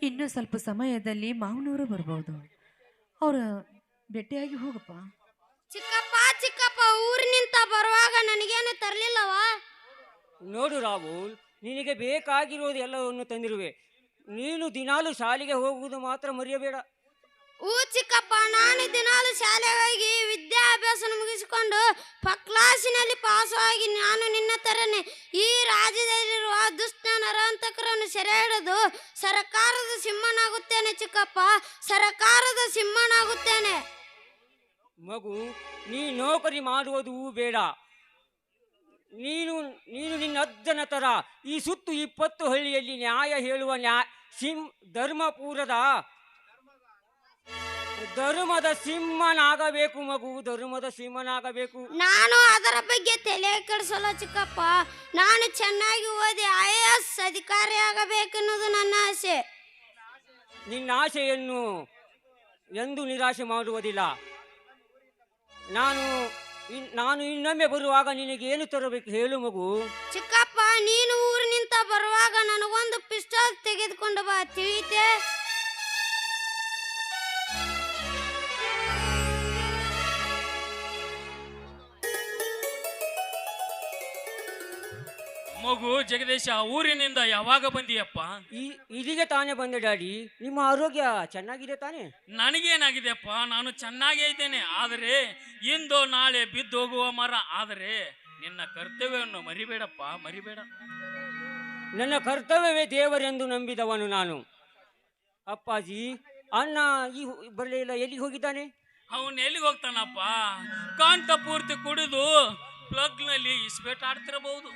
ಇನ್ನೂ ಸ್ವಲ್ಪ ಸಮಯದಲ್ಲಿ ಮಾವನವರು ಬರ್ಬೋದು. ಅವ್ರ ಭೇಟಿಯಾಗಿ ಹೋಗಪ್ಪ. ಚಿಕ್ಕಪ್ಪ ಚಿಕ್ಕಪ್ಪ ಊರಿನಿಂದ ಬರುವಾಗ ನನಗೇನು ತರಲಿಲ್ಲವಾ? ನೋಡು ರಾಹುಲ್, ನಿನಗೆ ಬೇಕಾಗಿರೋದು ಎಲ್ಲವನ್ನು ತಂದಿರುವೆ. ನೀನು ದಿನಾಲು ಶಾಲೆಗೆ ಹೋಗುವುದು ಮಾತ್ರ ಮರೆಯಬೇಡ. ಚಿಕ್ಕಪ್ಪ, ನಾನು ದಿನಾಲು ಶಾಲೆಗೆ ಹೋಗಿ ವಿದ್ಯಾಭ್ಯಾಸ ಮುಗಿಸಿಕೊಂಡು ಕ್ಲಾಸಿನಲ್ಲಿ ಪಾಸ್ ಆಗಿ ನಾನು ನಿನ್ನ ತರನೇ ಈ ರಾಜ್ಯದಲ್ಲಿರುವ ದುಷ್ಟ ನರಾಂತಕರನ್ನು ಸೆರೆ ಹಿಡಿದು ಸರ್ಕಾರದ ಸಿಂಹನಾಗುತ್ತೇನೆ ಚಿಕ್ಕಪ್ಪ, ಸರ್ಕಾರದ ಸಿಂಹನಾಗುತ್ತೇನೆ. ಮಗು, ನೀ ನೌಕರಿ ಮಾಡುವುದು ಬೇಡ. ನೀನು ನಿನ್ನ ಅಜ್ಜನ ತರ ಈ ಸುತ್ತು 20 ಹಳ್ಳಿಯಲ್ಲಿ ನ್ಯಾಯ ಹೇಳುವ ಧರ್ಮದ ಸಿಂಹನಾಗಬೇಕು ಮಗು, ಧರ್ಮದ ಸಿಂಹನಾಗಬೇಕು. ನಾನು ಅದರ ಬಗ್ಗೆ ತಲೆ ಕೆಡಿಸಲ್ಲ ಚಿಕ್ಕಪ್ಪ. ನಾನು ಚೆನ್ನಾಗಿ ಓದಿ IAS ಅಧಿಕಾರಿಯಾಗಬೇಕೆನ್ನುವುದು ನನ್ನ ಆಸೆ. ನಿನ್ನ ಆಸೆಯನ್ನು ಎಂದು ನಿರಾಶೆ ಮಾಡುವುದಿಲ್ಲ. ನಾನು ಇನ್ನೊಮ್ಮೆ ಬರುವಾಗ ನಿನಗೇನು ತರಬೇಕು ಹೇಳು ಮಗು. ಚಿಕ್ಕಪ್ಪ, ನೀನು ಊರಿನಿಂದ ಬರುವಾಗ ನನಗೊಂದು ಪಿಸ್ಟಲ್ ತೆಗೆದುಕೊಂಡು ಬಾ, ತಿಳಿತೆ? ಮಗು ಜಗದೀಶ, ಊರಿನಿಂದ ಯಾವಾಗ ಬಂದಿಯಪ್ಪ? ಇದೀಗ ತಾನೇ ಬಂದೆ ಡ್ಯಾಡಿ. ನಿಮ್ಮ ಆರೋಗ್ಯ ಚೆನ್ನಾಗಿದೆ ತಾನೇ? ನನಗೇನಾಗಿದೆಯಪ್ಪ, ನಾನು ಚೆನ್ನಾಗೇ ಇದ್ದೇನೆ. ಆದರೆ ಇಂದು ನಾಳೆ ಬಿದ್ದು ಹೋಗುವ ಮರ. ಆದರೆ ನಿನ್ನ ಕರ್ತವ್ಯವನ್ನು ಮರಿಬೇಡಪ್ಪ, ಮರಿಬೇಡ. ನನ್ನ ಕರ್ತವ್ಯವೇ ದೇವರೆಂದು ನಂಬಿದವನು ನಾನು. ಅಪ್ಪಾಜಿ, ಅಣ್ಣ ಬರಲಿಲ್ಲ, ಎಲ್ಲಿಗೆ ಹೋಗಿದ್ದಾನೆ? ಅವನು ಎಲ್ಲಿಗೆ ಹೋಗ್ತಾನಪ್ಪ? ಕಾಂತ ಪೂರ್ತಿ ಕುಡಿದು ಪ್ಲಗ್ನಲ್ಲಿ ಇಸ್ಬೇಟ್ ಆಡ್ತಿರಬಹುದು.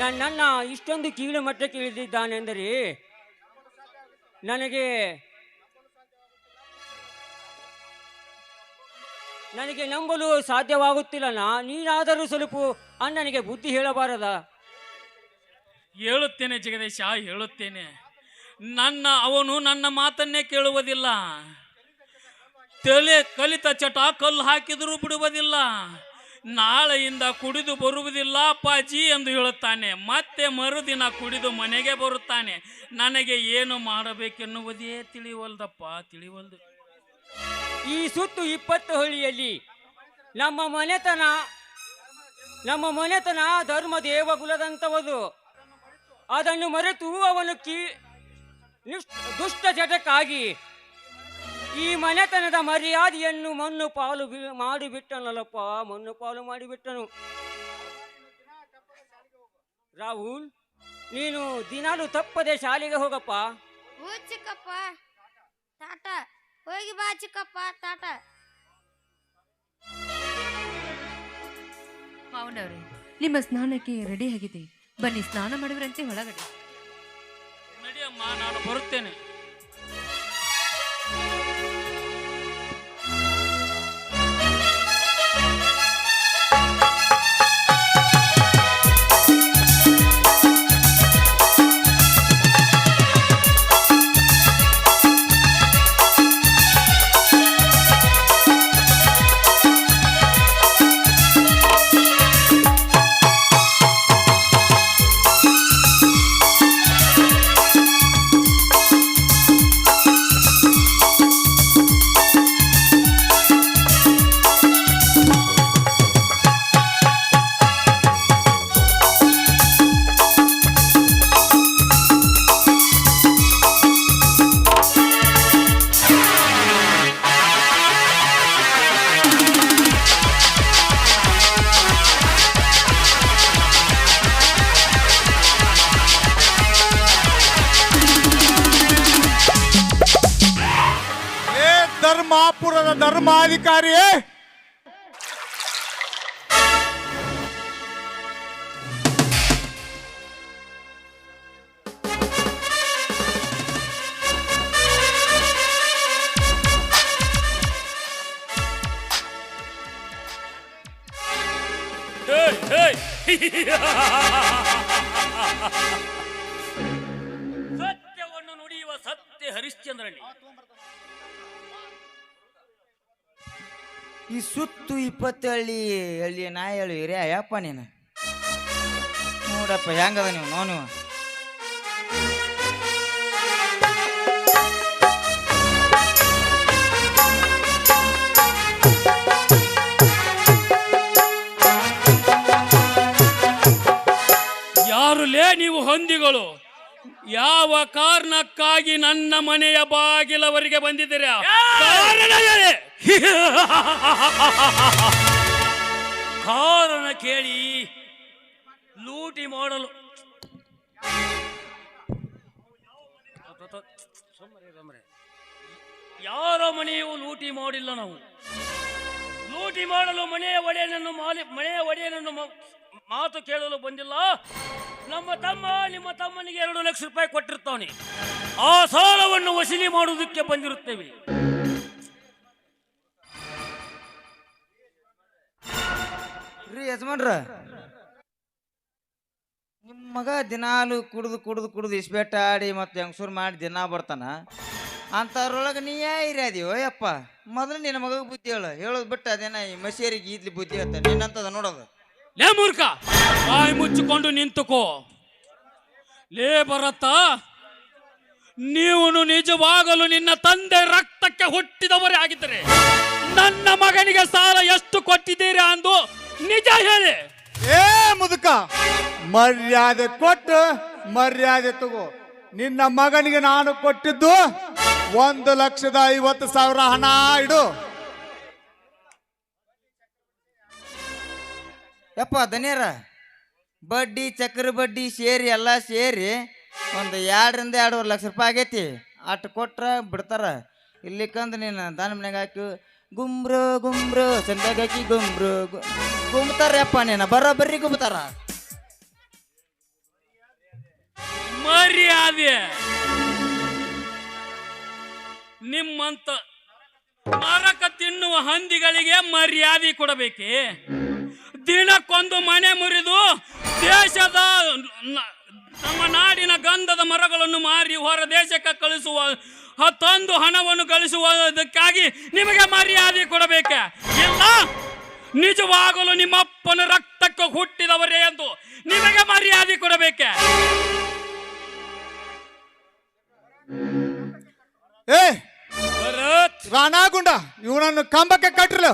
ನನ್ನನ್ನ ಇಷ್ಟೊಂದು ಕೀಳು ಮಟ್ಟಕ್ಕೆ ಇಳಿದಿದ್ದಾನೆಂದರೆ ನನಗೆ ನಂಬಲು ಸಾಧ್ಯವಾಗುತ್ತಿಲ್ಲ. ನೀನಾದರೂ ಸ್ವಲ್ಪ ಅಣ್ಣನಿಗೆ ಬುದ್ಧಿ ಹೇಳಬಾರದ? ಹೇಳುತ್ತೇನೆ ಜಗದೀಶ, ಹೇಳುತ್ತೇನೆ. ಅವನು ನನ್ನ ಮಾತನ್ನೇ ಕೇಳುವುದಿಲ್ಲ. ತಲೆ ಕಲಿತ ಚಟ ಕಲ್ಲು ಹಾಕಿದರೂ ಬಿಡುವುದಿಲ್ಲ. ನಾಳೆಯಿಂದ ಕುಡಿದು ಬರುವುದಿಲ್ಲ ಅಪ್ಪಾಜಿ ಎಂದು ಹೇಳುತ್ತಾನೆ. ಮತ್ತೆ ಮರುದಿನ ಕುಡಿದು ಮನೆಗೆ ಬರುತ್ತಾನೆ. ನನಗೆ ಏನು ಮಾಡಬೇಕೆನ್ನುವುದೇ ತಿಳಿವಲ್ದಪ್ಪ, ತಿಳಿವಲ್ದು. ಈ ಸುತ್ತು 20 ಹಳ್ಳಿಯಲ್ಲಿ ನಮ್ಮ ಮನೆತನ ಧರ್ಮ ದೇವಗುಲದಂತವದು. ಅದನ್ನು ಮರೆತು ಅವನು ದುಷ್ಟ ಚಟಕ್ಕಾಗಿ ಈ ಮನೆತನದ ಮರ್ಯಾದೆಯನ್ನು ಮಣ್ಣು ಪಾಲು ಮಾಡಿಬಿಟ್ಟನಲ್ಲಪ್ಪ, ಮಣ್ಣು ಪಾಲು ಮಾಡಿಬಿಟ್ಟನು. ರಾಹುಲ್, ನೀನು ದಿನಾಲು ತಪ್ಪದೆ ಶಾಲೆಗೆ ಹೋಗಪ್ಪ. ಚಿಕ್ಕಪ್ಪ, ತಾಟ ಹೋಗಿ ಬಾ ಚಿಕ್ಕಪ್ಪ, ತಾಟ. ಮಾವನವ್ರೆ, ನಿಮ್ಮ ಸ್ನಾನಕ್ಕೆ ರೆಡಿ ಆಗಿದೆ. ಬನ್ನಿ, ಸ್ನಾನ ಮಾಡುವರಂತೆ ಒಳಗಡೆ. ನಡಿಯಮ್ಮ, ನಾನು ಬರುತ್ತೇನೆ. ಧರ್ಮಾಪುರದ ಧರ್ಮಾಧಿಕಾರಿಯೇ, ಸತ್ಯವನ್ನು ನುಡಿಯುವ ಸತ್ಯ ಹರಿಶ್ಚಂದ್ರನೇ. ಈ ಸುತ್ತು 20 ಹಳ್ಳಿ ನಾ ಹೇಳು ಹಿರಿಯ ಅಯ್ಯಪ್ಪ ನೀನು. ನೋಡಪ್ಪ ಹೆಂಗದ ನೀವು ನೀವು ಯಾರು ಲೇ ನೀವು ಹೊಂದಿಗಳು? ಯಾವ ಕಾರಣಕ್ಕಾಗಿ ನನ್ನ ಮನೆಯ ಬಾಗಿಲವರೆಗೆ ಬಂದಿದ್ದೀರಾ? ಕಾರಣ ಹೇಳಿ. ಕಾರಣ ಕೇಳಿ ಲೂಟಿ ಮಾಡಲು ಯಾರ ಮನೆಯೂ ಲೂಟಿ ಮಾಡಿಲ್ಲ. ನಾವು ಲೂಟಿ ಮಾಡಲು ಮನೆಯ ಒಡೆಯನನ್ನು ಮಾತು ಕೇಳಲು ಬಂದಿಲ್ಲ. ನಮ್ಮ ತಮ್ಮ ನಿಮ್ಮ ತಮ್ಮನಿಗೆ 2 ಲಕ್ಷ ರೂಪಾಯಿ ಕೊಟ್ಟಿರ್ತಾನೆ. ಆ ಸಾಲವನ್ನು ವಸೂಲಿ ಮಾಡುವುದಕ್ಕೆ ಬಂದಿರುತ್ತೇವೆ. ರೀ ಯಜಮಾನ್ರ, ನಿಮ್ಮ ಮಗ ದಿನಾಲು ಕುಡ್ದು ಇಸ್ಬೇಟ ಆಡಿ ಮತ್ತು ಹೆಂಗಸೂರು ಮಾಡಿ ದಿನ ಬರ್ತಾನ. ಅಂಥವ್ರೊಳಗೆ ನೀ ಇರ್ಯಾದೀವೋ ಯಪ್ಪ. ಮೊದಲು ನಿನ್ನ ಮಗ ಬುದ್ಧಿ ಹೇಳೋದು ಬಿಟ್ಟು ಅದೇನ ಈ ಮಸೇರಿಗೆ ಈದ್ಲಿ ಬುದ್ಧಿ ಹೇಳ್ತ ನಿನ್ನಂತದ ನೋಡೋದು. ಲೇ ಮೂರ್ಖ, ಬಾಯಿ ಮುಚ್ಚಿಕೊಂಡು ನಿಂತುಕೋ. ಲೇ ಭರತ, ನೀವು ನಿಜವಾಗಲು ನಿನ್ನ ತಂದೆ ರಕ್ತಕ್ಕೆ ಹುಟ್ಟಿದವರೇ ಆಗಿದ್ದರೆ ನನ್ನ ಮಗನಿಗೆ ಸಾಲ ಎಷ್ಟು ಕೊಟ್ಟಿದ್ದೀರಾ ಅಂದು ನಿಜ ಹೇಳಿ. ಏ ಮುದುಕ, ಮರ್ಯಾದೆ ಕೊಟ್ಟು ಮರ್ಯಾದೆ ತಗೋ. ನಿನ್ನ ಮಗನಿಗೆ ನಾನು ಕೊಟ್ಟಿದ್ದು 1,50,000 ಹಣ ಇಡು. ಯಪ್ಪ ಧನ್ಯರ, ಬಡ್ಡಿ ಚಕ್ರ ಬಡ್ಡಿ ಸೇರಿ ಎಲ್ಲ ಸೇರಿ ಒಂದು 2ರಿಂದ 2.5 ಲಕ್ಷ ರೂಪಾಯಿ ಆಗೈತಿ. ಅಷ್ಟು ಕೊಟ್ರ ಬಿಡ್ತಾರ. ಇಲ್ಲಿಕಂದ್ರೆ ನೀನು ದಾನ ಮನೆಗೆ ಹಾಕಿ ಗುಮ್ರು ಸಂದಾಗ ಹಾಕಿ ಗುಮ್ತಾರಪ್ಪ. ನೀನು ಬರೋಬ್ಬರಿ ಗುಮ್ತಾರ. ಮರ್ಯಾದೆ ನಿಮ್ಮಂತ ನರಕ ತಿನ್ನುವ ಹಂದಿಗಳಿಗೆ ಮರ್ಯಾದೆ ಕೊಡಬೇಕೆ? ದಿನಕ್ಕೊಂದು ಮನೆ ಮುರಿದು ದೇಶದ ನಮ್ಮ ನಾಡಿನ ಗಂಧದ ಮರಗಳನ್ನು ಮಾರಿ ಹೊರ ದೇಶಕ್ಕೆ ಕಳಿಸುವ ತಂದು ಹಣವನ್ನು ಗಳಿಸುವುದಕ್ಕಾಗಿ ನಿಮಗೆ ಮರ್ಯಾದೆ ಕೊಡಬೇಕೆ? ಇಲ್ಲ, ನಿಜವಾಗಲು ನಿಮ್ಮಪ್ಪನ ರಕ್ತಕ್ಕೆ ಹುಟ್ಟಿದವರೇ ಎಂದು ನಿಮಗೆ ಮರ್ಯಾದೆ ಕೊಡಬೇಕೆ? ಏ ರಾಣಾಗುಂಡ, ಇವನನ್ನು ಕಂಬಕ್ಕೆ ಕಟ್ರಲ್ಲ.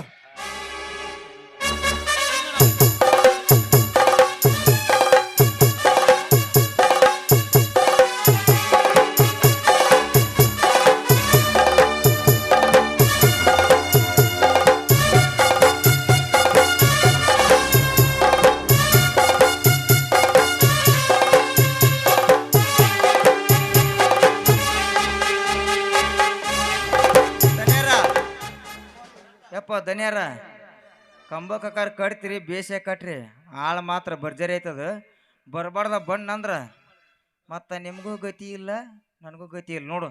ಧನ್ಯರ, ಕಂಬಕ್ಕಾರ ಕಟ್ತೀರಿ, ಬೇಸೆ ಕಟ್ರಿ. ಆಳು ಮಾತ್ರ ಭರ್ಜರಿ ಐತದ. ಬರಬಾರ್ದ ಬಣ್ಣ ಅಂದ್ರ ಮತ್ತ ನಿಮಗೂ ಗತಿ ಇಲ್ಲ, ನನಗೂ ಗತಿ ಇಲ್ಲ ನೋಡು.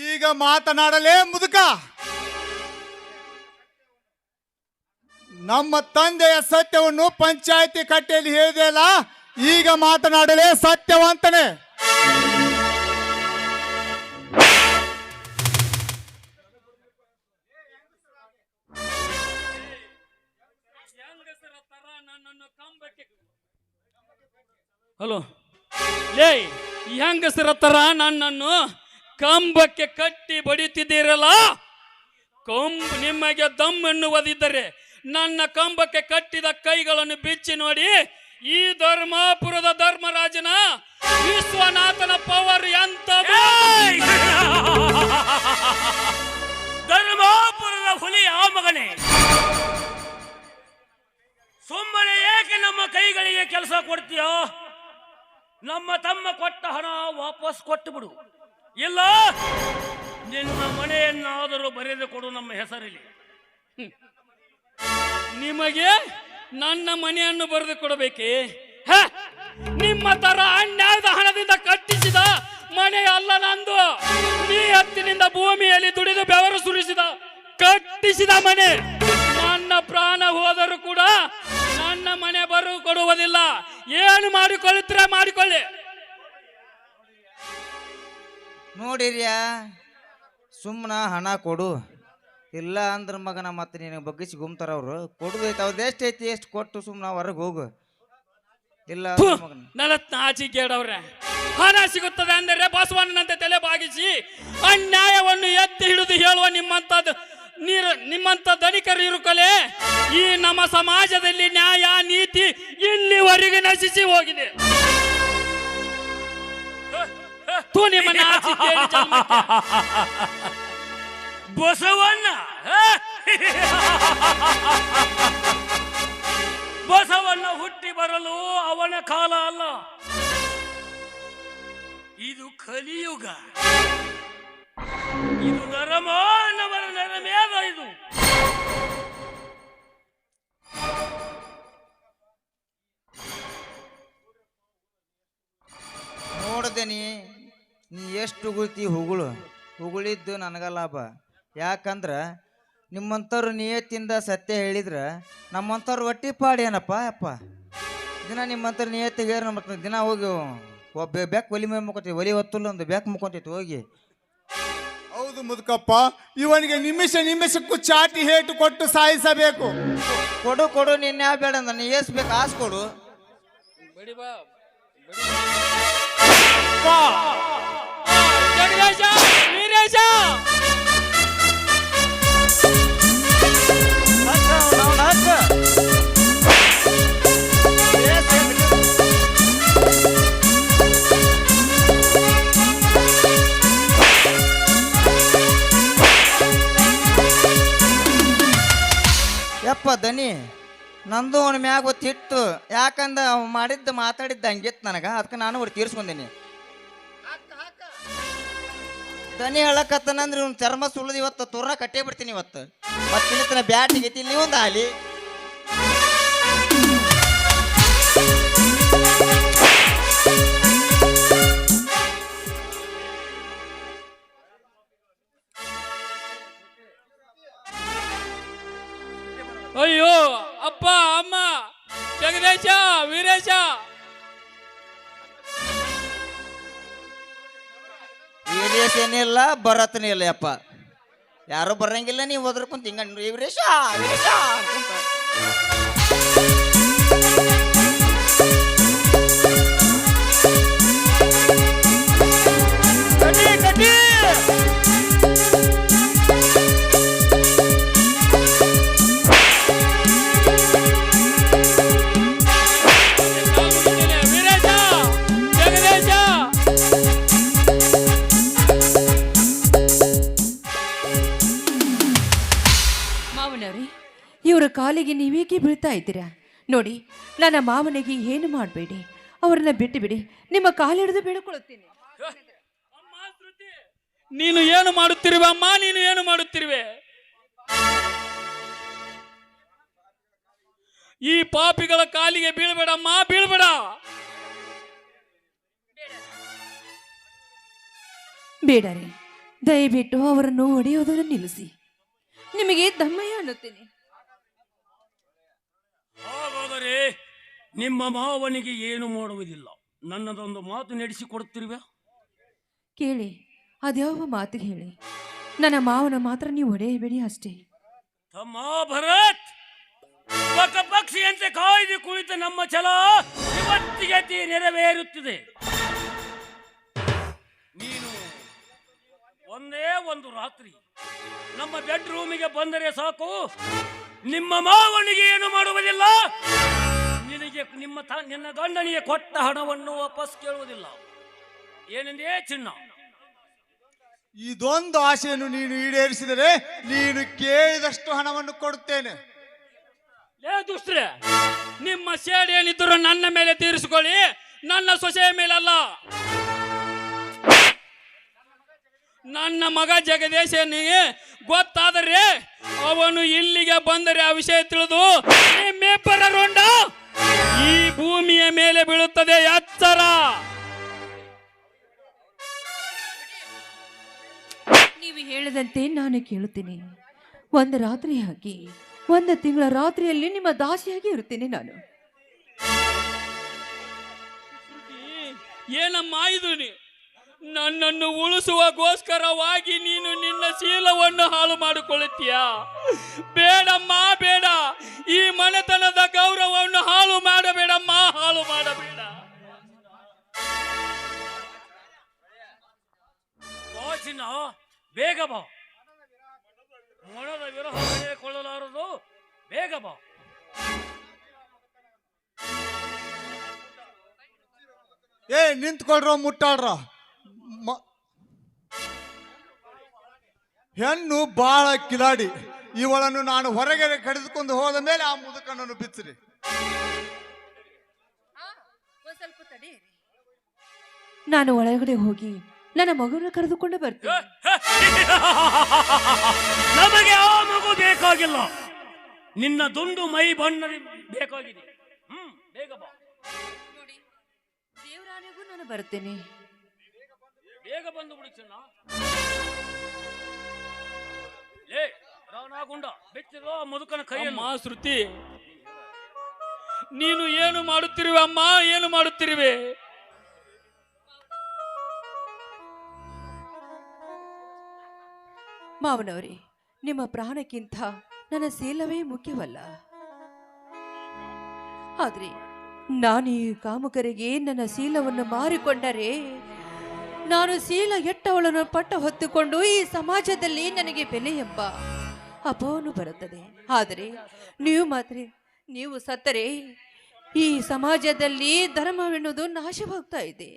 ಈಗ ಮಾತನಾಡಲೇ ಮುದುಕ. ನಮ್ಮ ತಂದೆಯ ಸತ್ಯವನ್ನು ಪಂಚಾಯತಿ ಕಟ್ಟೆಯಲ್ಲಿ ಹೇಳಿದೆಯಲ್ಲ, ಈಗ ಮಾತನಾಡಲೇ ಸತ್ಯವಂತನೇ. ಹಲೋ ಲೇ, ಹೆಂಗಸರ ತರ ನನ್ನನ್ನು ಕಂಬಕ್ಕೆ ಕಟ್ಟಿ ಬಡಿಯುತ್ತಿದ್ದೀರಲ್ಲ. ನಿಮಗೆ ದಮ್ ಎನ್ನುವುದಿದ್ದರೆ ನನ್ನ ಕಂಬಕ್ಕೆ ಕಟ್ಟಿದ ಕೈಗಳನ್ನು ಬಿಚ್ಚಿ ನೋಡಿ. ಈ ಧರ್ಮಾಪುರದ ಧರ್ಮರಾಜನ ವಿಶ್ವನಾಥನ ಪವರ್ ಎಂತ! ಧರ್ಮಾಪುರದ ಹುಲಿ ಆ ಮಗನೇ, ಸುಮ್ಮನೆ ಏಕೆ ನಮ್ಮ ಕೈಗಳಿಗೆ ಕೆಲಸ ಕೊಡ್ತೀಯೋ? ನಮ್ಮ ತಮ್ಮ ಕೊಟ್ಟ ಹಣ ವಾಪಸ್ ಕೊಟ್ಟು ಬಿಡು. ಇಲ್ಲ, ನಿನ್ನ ಮನೆಯನ್ನಾದರೂ ಬರೆದು ಕೊಡು ನಮ್ಮ ಹೆಸರಲ್ಲಿ. ನಿಮಗೆ ನನ್ನ ಮನೆಯನ್ನು ಬರೆದು ಕೊಡಬೇಕೆ? ನಿಮ್ಮ ತರ ಅನ್ಯಾಯದ ಹಣದಿಂದ ಕಟ್ಟಿಸಿದ ಮನೆ ಅಲ್ಲ ನಂದು. ನೀ ಹತ್ತಿನಿಂದ ಭೂಮಿಯಲ್ಲಿ ದುಡಿದು ಬೆವರು ಸುರಿಸಿದ ಕಟ್ಟಿಸಿದ ಮನೆ. ನನ್ನ ಪ್ರಾಣ ಹೋದರೂ ಕೂಡ ನನ್ನ ಮನೆ ಬರು ಕೊಡುವುದಿಲ್ಲ. ಏನು ಮಾಡಿಕೊಳ್ಳುತ್ತೀರ ಮಾಡಿಕೊಳ್ಳಿ. ನೋಡಿರ್ಯಾ, ಸುಮ್ಮನ ಹಣ ಕೊಡು, ಇಲ್ಲ ಅಂದ್ರೆ ಮಗನ ಮತ್ತೆ ನಿನಗೆ ಬಗ್ಗಿಸಿ ಗುಮ್ತಾರ ಅವರು. ಕೊಡುದೈತೆ ಅವ್ರದ್ದು ಎಷ್ಟೈತಿ ಎಷ್ಟು ಕೊಟ್ಟು ಸುಮ್ಮನೆ ಹೊರಗೆ ಹೋಗು. ಇಲ್ಲ ಅಂದ್ರೆ ಮಗನ ನನ್ನ ನಾಚಿಕೇಡವ್ರೆ, ಹಣ ಸಿಗುತ್ತದೆ ಅಂದರೆ ಬಸವಣ್ಣನಂತೆ ತಲೆ ಬಾಗಿಸಿ ಅನ್ಯಾಯವನ್ನು ಎತ್ತಿ ಹಿಡಿದು ಹೇಳುವ ನಿಮ್ಮಂತ ಧನಿಕರು ಇರುಕಲೆ ಈ ನಮ್ಮ ಸಮಾಜದಲ್ಲಿ ನ್ಯಾಯ ನೀತಿ ಇಲ್ಲಿವರೆಗೆ ನಶಿಸಿ ಹೋಗಿದೆ. ನಿಮ್ಮ ನಾಚಿಕೆಯ ಜನ್ಮಕ್ಕೆ. ಬಸವಣ್ಣ ಬಸವಣ್ಣ ಹುಟ್ಟಿ ಬರಲು ಅವನ ಕಾಲ ಅಲ್ಲ, ಇದು ಕಲಿಯುಗ. ಇದು ನರಮಾನವರ ನರಮೇಧ. ಇದು ನೋಡ್ದೆ ನೀ ಎಷ್ಟು ಉಗುಳ್ತಿ ಉಗುಳಿದ್ದು ನನಗ ಲಾಭ. ಯಾಕಂದ್ರೆ ನಿಮ್ಮಂಥವ್ರು ನಿಯತ್ತಿಂದ ಸತ್ಯ ಹೇಳಿದ್ರೆ ನಮ್ಮಂಥವ್ರು ಒಟ್ಟಿ ಪಾಡೇನಪ್ಪ ಅಪ್ಪ. ದಿನ ನಿಮ್ಮಂಥವ್ರು ನಿಯತ್ತಿಗೆ ನಮ್ಮ ದಿನ ಹೋಗಿ ಒಬ್ಬ ಬ್ಯಾಕ್ ಒಲಿ ಮೇ ಮುಕ್ಕೊತೀವಿ, ಒಲಿ ಹೊತ್ತಲ್ಲ ಒಂದು ಬ್ಯಾಕ್ ಮುಕ್ಕೊಂತೈತಿ ಹೋಗಿ. ಹೌದು ಮುದುಕಪ್ಪ, ಇವನಿಗೆ ನಿಮಿಷಕ್ಕೂ ಚಾಟಿ ಹೇಟು ಕೊಟ್ಟು ಸಾಯಿಸಬೇಕು. ಕೊಡು ನಿನ್ನೆ ಯಾವ ಬೇಡ ಅಂದ, ನೀ ಎಷ್ಟು ಬೇಕು ಆಸೆ ಕೊಡು. ಜಗದೀಶ, ವೀರೇಶ, ಯಪ್ಪ ದನಿ ನಂದು ಅವನ ಮ್ಯಾಗ ಗೊತ್ತಿತ್ತು. ಯಾಕಂದ ಅವ ಮಾತಾಡಿದ್ದ ಹಂಗಿತ್ತು ನನಗೆ, ಅದಕ್ಕೆ ನಾನು ಅವ್ರು ತೀರ್ಸ್ಕೊಂಡೀನಿ. ದನಿ ಹೇಳಕತ್ತನಂದ್ರೆ ಇವ್ನು ಚರ್ಮ ಸುಳ್ದು ಇವತ್ತು ತುರ್ನ ಕಟ್ಟೇ ಬಿಡ್ತೀನಿ ಇವತ್ತು. ಮತ್ತೆ ಇಲ್ಲಿ ಬ್ಯಾಟಿಗೆ ಇಲ್ಲಿ ಒಂದು ಆಲಿ. ಅಯ್ಯೋ ಅಪ್ಪ ಅಮ್ಮ, ಜಗದೀಶ, ವೀರೇಶ, ವೀರೇಶನಿಲ್ಲ ಭರತನೇ ಇಲ್ಲ ಯಪ್ಪ. ಯಾರು ಬರಂಗಿಲ್ಲ, ನೀವು ಹೋದ್ರಕುಂತ ಹಿಂಗ ವೀರೇಶ ಅನ್ಕೊಂತ. ವೀರೇಶ, ಜಗದೀಶ. ಮಾವನವ್ರಿ, ಇವರ ಕಾಲಿಗೆ ನೀವೇಕೆ ಬೀಳ್ತಾ ಇದ್ದೀರಾ? ನೋಡಿ, ನನ್ನ ಮಾವನಿಗೆ ಏನು ಮಾಡಬೇಡಿ, ಅವರನ್ನ ಬಿಟ್ಟು ಬಿಡಿ. ನಿಮ್ಮ ಕಾಲಿಡಿದು ಬೇಡಿಕೊಳ್ಳುತ್ತೀನಿ. ನೀನು ಏನು ಮಾಡುತ್ತಿರುವೆ ಅಮ್ಮ? ನೀನು ಏನು ಮಾಡುತ್ತಿರುವೆ? ಈ ಪಾಪಿಗಳ ಕಾಲಿಗೆ ಬೀಳ್ಬೇಡಮ್ಮ, ಬೀಳ್ಬೇಡ. ಬೇಡ ರೀ, ದಯವಿಟ್ಟು ಅವರನ್ನು ಹೊಡೆಯೋದನ್ನು ನಿಲ್ಲಿಸಿ. ನಿಮಗೆ ದಮ್ಮಯ್ಯ ಅನ್ನುತ್ತೇನೆ. ಹಾಗಾದರೆ ನಿಮ್ಮ ಮಾವನಿಗೆ ಏನು ಮಾಡುವುದಿಲ್ಲ, ನನ್ನದೊಂದು ಮಾತು ನಡೆಸಿಕೊಡುತ್ತಿರುವೆ. ಕೇಳಿ, ಅದ್ಯಾವ ಮಾತಿಗೆ ಹೇಳಿ. ನನ್ನ ಮಾವನ ಮಾತ್ರ ನೀವು ಹೊಡೆಯಬೇಡಿ ಅಷ್ಟೇ. ತಮ್ಮ ಭರತ್, ಪಕ್ಷಿಯಂತೆ ಕಾಯ್ದು ಕುಳಿತ ನಮ್ಮ ಛಲ ಇವತ್ತಿಗೆ ನೆರವೇರುತ್ತಿದೆ. ನೀನು ಒಂದೇ ಒಂದು ರಾತ್ರಿ ನಮ್ಮ ಬೆಡ್ರೂಮಿಗೆ ಬಂದರೆ ಸಾಕು, ನಿಮ್ಮ ಮಾವನಿಗೆ ಏನು ಮಾಡುವುದಿಲ್ಲ, ನಿನಗೆ ನಿನ್ನ ಗಂಡನಿಗೆ ಕೊಟ್ಟ ಹಣವನ್ನು ವಾಪಸ್ ಕೇಳುವುದಿಲ್ಲ. ಏನೆಂದೇ ಚಿನ್ನ, ಇದೊಂದು ಆಸೆಯನ್ನು ನೀನು ಈಡೇರಿಸಿದರೆ ನೀನು ಕೇಳಿದಷ್ಟು ಹಣವನ್ನು ಕೊಡುತ್ತೇನೆ. ಲೇ ದುಷ್ಟ್ರೆ, ನಿಮ್ಮ ಸೇಡ್ ಏನಿದ್ರು ನನ್ನ ಮೇಲೆ ತೀರಿಸಿಕೊಳ್ಳಿ, ನನ್ನ ಸೊಸೆಯ ಮೇಲಲ್ಲ. ನನ್ನ ಮಗ ಜಗದೀಶನಿಗೆ ಗೊತ್ತಾದರೆ ಅವನು ಇಲ್ಲಿಗೆ ಬಂದರೆ ಆ ವಿಷಯ ತಿಳಿದು ನಿಮ್ಮಿಬ್ಬರ ರುಂಡ ಈ ಭೂಮಿಯ ಮೇಲೆ ಬೀಳುತ್ತದೆ. ಎಚ್ಚರ. ನೀವು ಹೇಳಿದಂತೆ ನಾನು ಕೇಳುತ್ತೇನೆ. ಒಂದು ರಾತ್ರಿ ಹಾಕಿ, ಒಂದು ತಿಂಗಳ ರಾತ್ರಿಯಲ್ಲಿ ನಿಮ್ಮ ದಾಸಿಯಾಗಿ ಇರುತ್ತೇನೆ ನಾನು. ಏನಮ್ಮ ಇದು? ನನ್ನನ್ನು ಉಳಿಸುವಗೋಸ್ಕರವಾಗಿ ನೀನು ನಿನ್ನ ಶೀಲವನ್ನು ಹಾಳು ಮಾಡಿಕೊಳ್ಳುತ್ತೀಯ. ಬೇಡಮ್ಮ ಬೇಡ, ಈ ಮನೆತನದ ಗೌರವವನ್ನು ಹಾಳು ಮಾಡಬೇಡಮ್ಮ, ಹಾಳು ಮಾಡಬೇಡ. ಚಿನ್ನ ಬೇಗ ಬಾ, ಮೊಣದ ವಿರಹ ಕೊಳ್ಳಲಾರದು, ಬೇಗ ಬಾ. ಏ ನಿಂತ್ಕೊಳ್ರ ಮುಟ್ಟಾಳ್ರ. ಹೆಣ್ಣು ಬಾಳ ಕಿಲಾಡಿ. ಇವಳನ್ನು ನಾನು ಹೊರಗೆ ಕಡಿದುಕೊಂಡು ಹೋದ ಮೇಲೆ ಆ ಮುದುಕನನ್ನು ಬಿಚ್ಚಿರಿ. ಸ್ವಲ್ಪ ತಡೆಯಿರಿ, ನಾನು ಒಳಗಡೆ ಹೋಗಿ ನನ್ನ ಮಗುವನ್ನು ಕರೆದುಕೊಂಡು ಬರ್ತೀನಿ. ನಮಗೆ ಆ ಮಗು ಬೇಕಾಗಿಲ್ಲ, ನಿನ್ನ ದುಂಡು ಮೈ ಬಣ್ಣ ಬೇಕಾಗಿದೆ. ಬೇಗ ಬಾ. ನೋಡಿ, ದೇವರಾಣಿಗೂ ನಾನು ಬರ್ತೇನೆ. ಬೇಗ ಬಂದು ಬಿಡು ಚಿನ್ನ. ಲೇ ರಾವಣಗುಂಡ, ಬೆಚ್ಚಿರೋ ಮುದುಕನ ಕೈಯನ್ನು. ಅಮ್ಮ ಶ್ರುತಿ, ನೀನು ಏನು ಮಾಡುತ್ತಿರುವೆ ಅಮ್ಮ, ಏನು ಮಾಡುತ್ತಿರುವೆ? ಮಾವನವರೇ, ನಿಮ್ಮ ಪ್ರಾಣಕ್ಕಿಂತ ನನ್ನ ಶೀಲವೇ ಮುಖ್ಯವಲ್ಲ. ಆದ್ರೆ ನಾನು ಈ ಕಾಮುಕರಿಗೆ ನನ್ನ ಶೀಲವನ್ನು ಮಾರಿಕೊಂಡರೆ ನಾನು ಶೀಲ ಎಟ್ಟವಳನ್ನು ಪಟ್ಟ ಹೊತ್ತುಕೊಂಡು ಈ ಸಮಾಜದಲ್ಲಿ ನನಗೆ ಬೆಲೆ ಎಂಬ ಅಪವನ್ನು ಬರುತ್ತದೆ. ಆದರೆ ನೀವು ಸತ್ತರೆ ಈ ಸಮಾಜದಲ್ಲಿ ಧರ್ಮವೆನ್ನುವುದು ನಾಶವಾಗ್ತಾ ಇದೆ.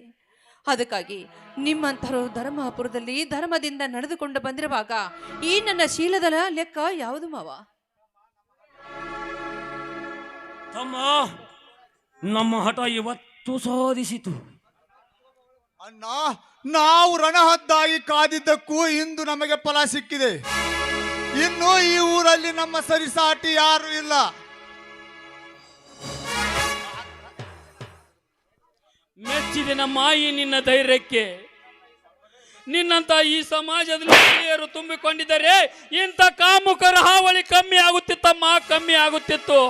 ಅದಕ್ಕಾಗಿ ನಿಮ್ಮಂಥರು ಧರ್ಮಾಪುರದಲ್ಲಿ ಧರ್ಮದಿಂದ ನಡೆದುಕೊಂಡು ಬಂದಿರುವಾಗ ಈ ನನ್ನ ಶೀಲದ ಲೆಕ್ಕ ಯಾವುದು ಮಾವ? ತಮ್ಮ, ನಮ್ಮ ಹಠ ಇವತ್ತು ಸಾಧಿಸಿತು. ಅಣ್ಣ, ನಾವು ರಣಹದ್ದಾಗಿ ಕಾದಿದ್ದಕ್ಕೂ ಇಂದು ನಮಗೆ ಫಲ ಸಿಕ್ಕಿದೆ. ಇನ್ನು ಈ ಊರಲ್ಲಿ ನಮ್ಮ ಸರಿಸಾಟಿ ಯಾರು ಇಲ್ಲ. ಮೆಚ್ಚಿದೆ ನಮ್ಮ ಈ ನಿನ್ನ ಧೈರ್ಯಕ್ಕೆ. ನಿನ್ನಂತ ಈ ಸಮಾಜದಲ್ಲಿ ಸ್ತ್ರೀಯರು ತುಂಬಿಕೊಂಡಿದ್ದರೆ ಇಂಥ ಕಾಮುಕರ ಹಾವಳಿ ಕಮ್ಮಿ ಆಗುತ್ತಿತ್ತಮ್ಮ, ಕಮ್ಮಿ ಆಗುತ್ತಿತ್ತು.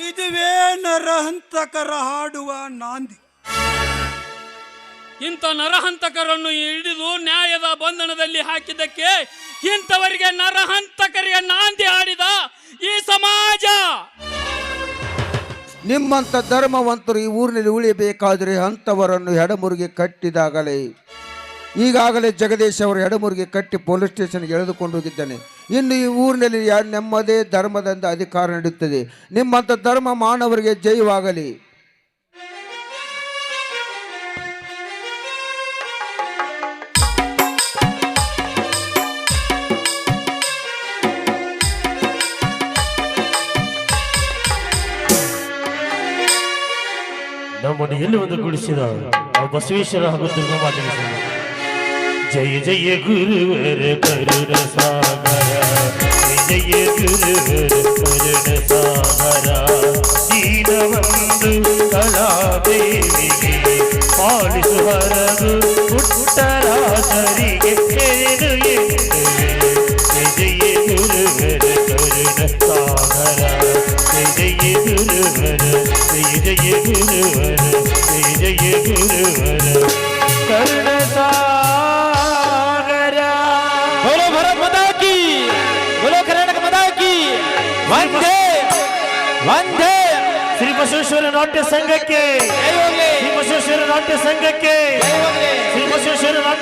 ಇದುವೇ ನರಹಂತಕರ ಹಾಡುವ ನಾಂದಿ. ಇಂಥ ನರಹಂತಕರನ್ನು ಹಿಡಿದು ನ್ಯಾಯದ ಬಂಧನದಲ್ಲಿ ಹಾಕಿದ್ದಕ್ಕೆ ಇಂಥವರಿಗೆ ನರಹಂತಕರಿಗೆ ನಾಂದಿ ಹಾಡಿದ ಈ ಸಮಾಜ. ನಿಮ್ಮಂಥ ಧರ್ಮವಂತರು ಈ ಊರಿನಲ್ಲಿ ಉಳಿಯಬೇಕಾದರೆ ಅಂಥವರನ್ನು ಎಡಮುರಿಗೆ ಕಟ್ಟಿದಾಗಲೇ, ಈಗಾಗಲೇ ಜಗದೀಶ್ ಅವರು ಎಡಮುರಿಗೆ ಕಟ್ಟಿ ಪೊಲೀಸ್ ಸ್ಟೇಷನ್ಗೆ ಎಳೆದುಕೊಂಡು ಹೋಗಿದ್ದಾನೆ. ಇನ್ನು ಈ ಊರಿನಲ್ಲಿ ನಮ್ಮದೇ ಧರ್ಮದಿಂದ ಅಧಿಕಾರ ನಡೆಯುತ್ತದೆ. ನಿಮ್ಮಂಥ ಧರ್ಮ ಮಾನವರಿಗೆ ಜಯವಾಗಲಿ. ನಮ್ಮನ್ನು ಎಲ್ಲಿ ಒಂದು ಗುಡಿಸಿದ ಬಸವೇಶ್ವರ ಹಾಗೂ ದುರ್ಗಮಾತೆಗೆ ಜಯ ಜಯ ಗುರುವರ ಕರುಣ ಸಾಗರ, ಜಯ ಜಯ ಗುರುವರ ಕರುಣ ಸಾಗರ. ದೀನವಂದು ಕಲಾದೇವಿಗೆ ಪಾಲಿಸು ಹರದು ಪುಟ್ಟರಾಸರಿಗೆ ಎದು ಎನ್ನುವೆ. ಜಯ ಜಯ ಗುರುವರ ಕರುಣ ಸಾಗರ, ಜಯ ಜಯ ಗುರುವರ, ಜಯ ಜಯ ಗುರುವರ, ಜಯ ಜಯ ಗುರುವರ ಕರುಣ ಸಾಗರ. बोलो भारत माता की, बोलो कर्नाटक माता की, वंदे वंदे. ಶ್ರೀ ಬಸವೇಶ್ವರ ನಾಟ್ಯ ಸಂಘಕ್ಕೆ, ಶ್ರೀ ಬಸವೇಶ್ವರ ನಾಟ್ಯ ಸಂಘಕ್ಕೆ, ಶ್ರೀ ಬಸವೇಶ್ವರ ನಾಟ್ಯ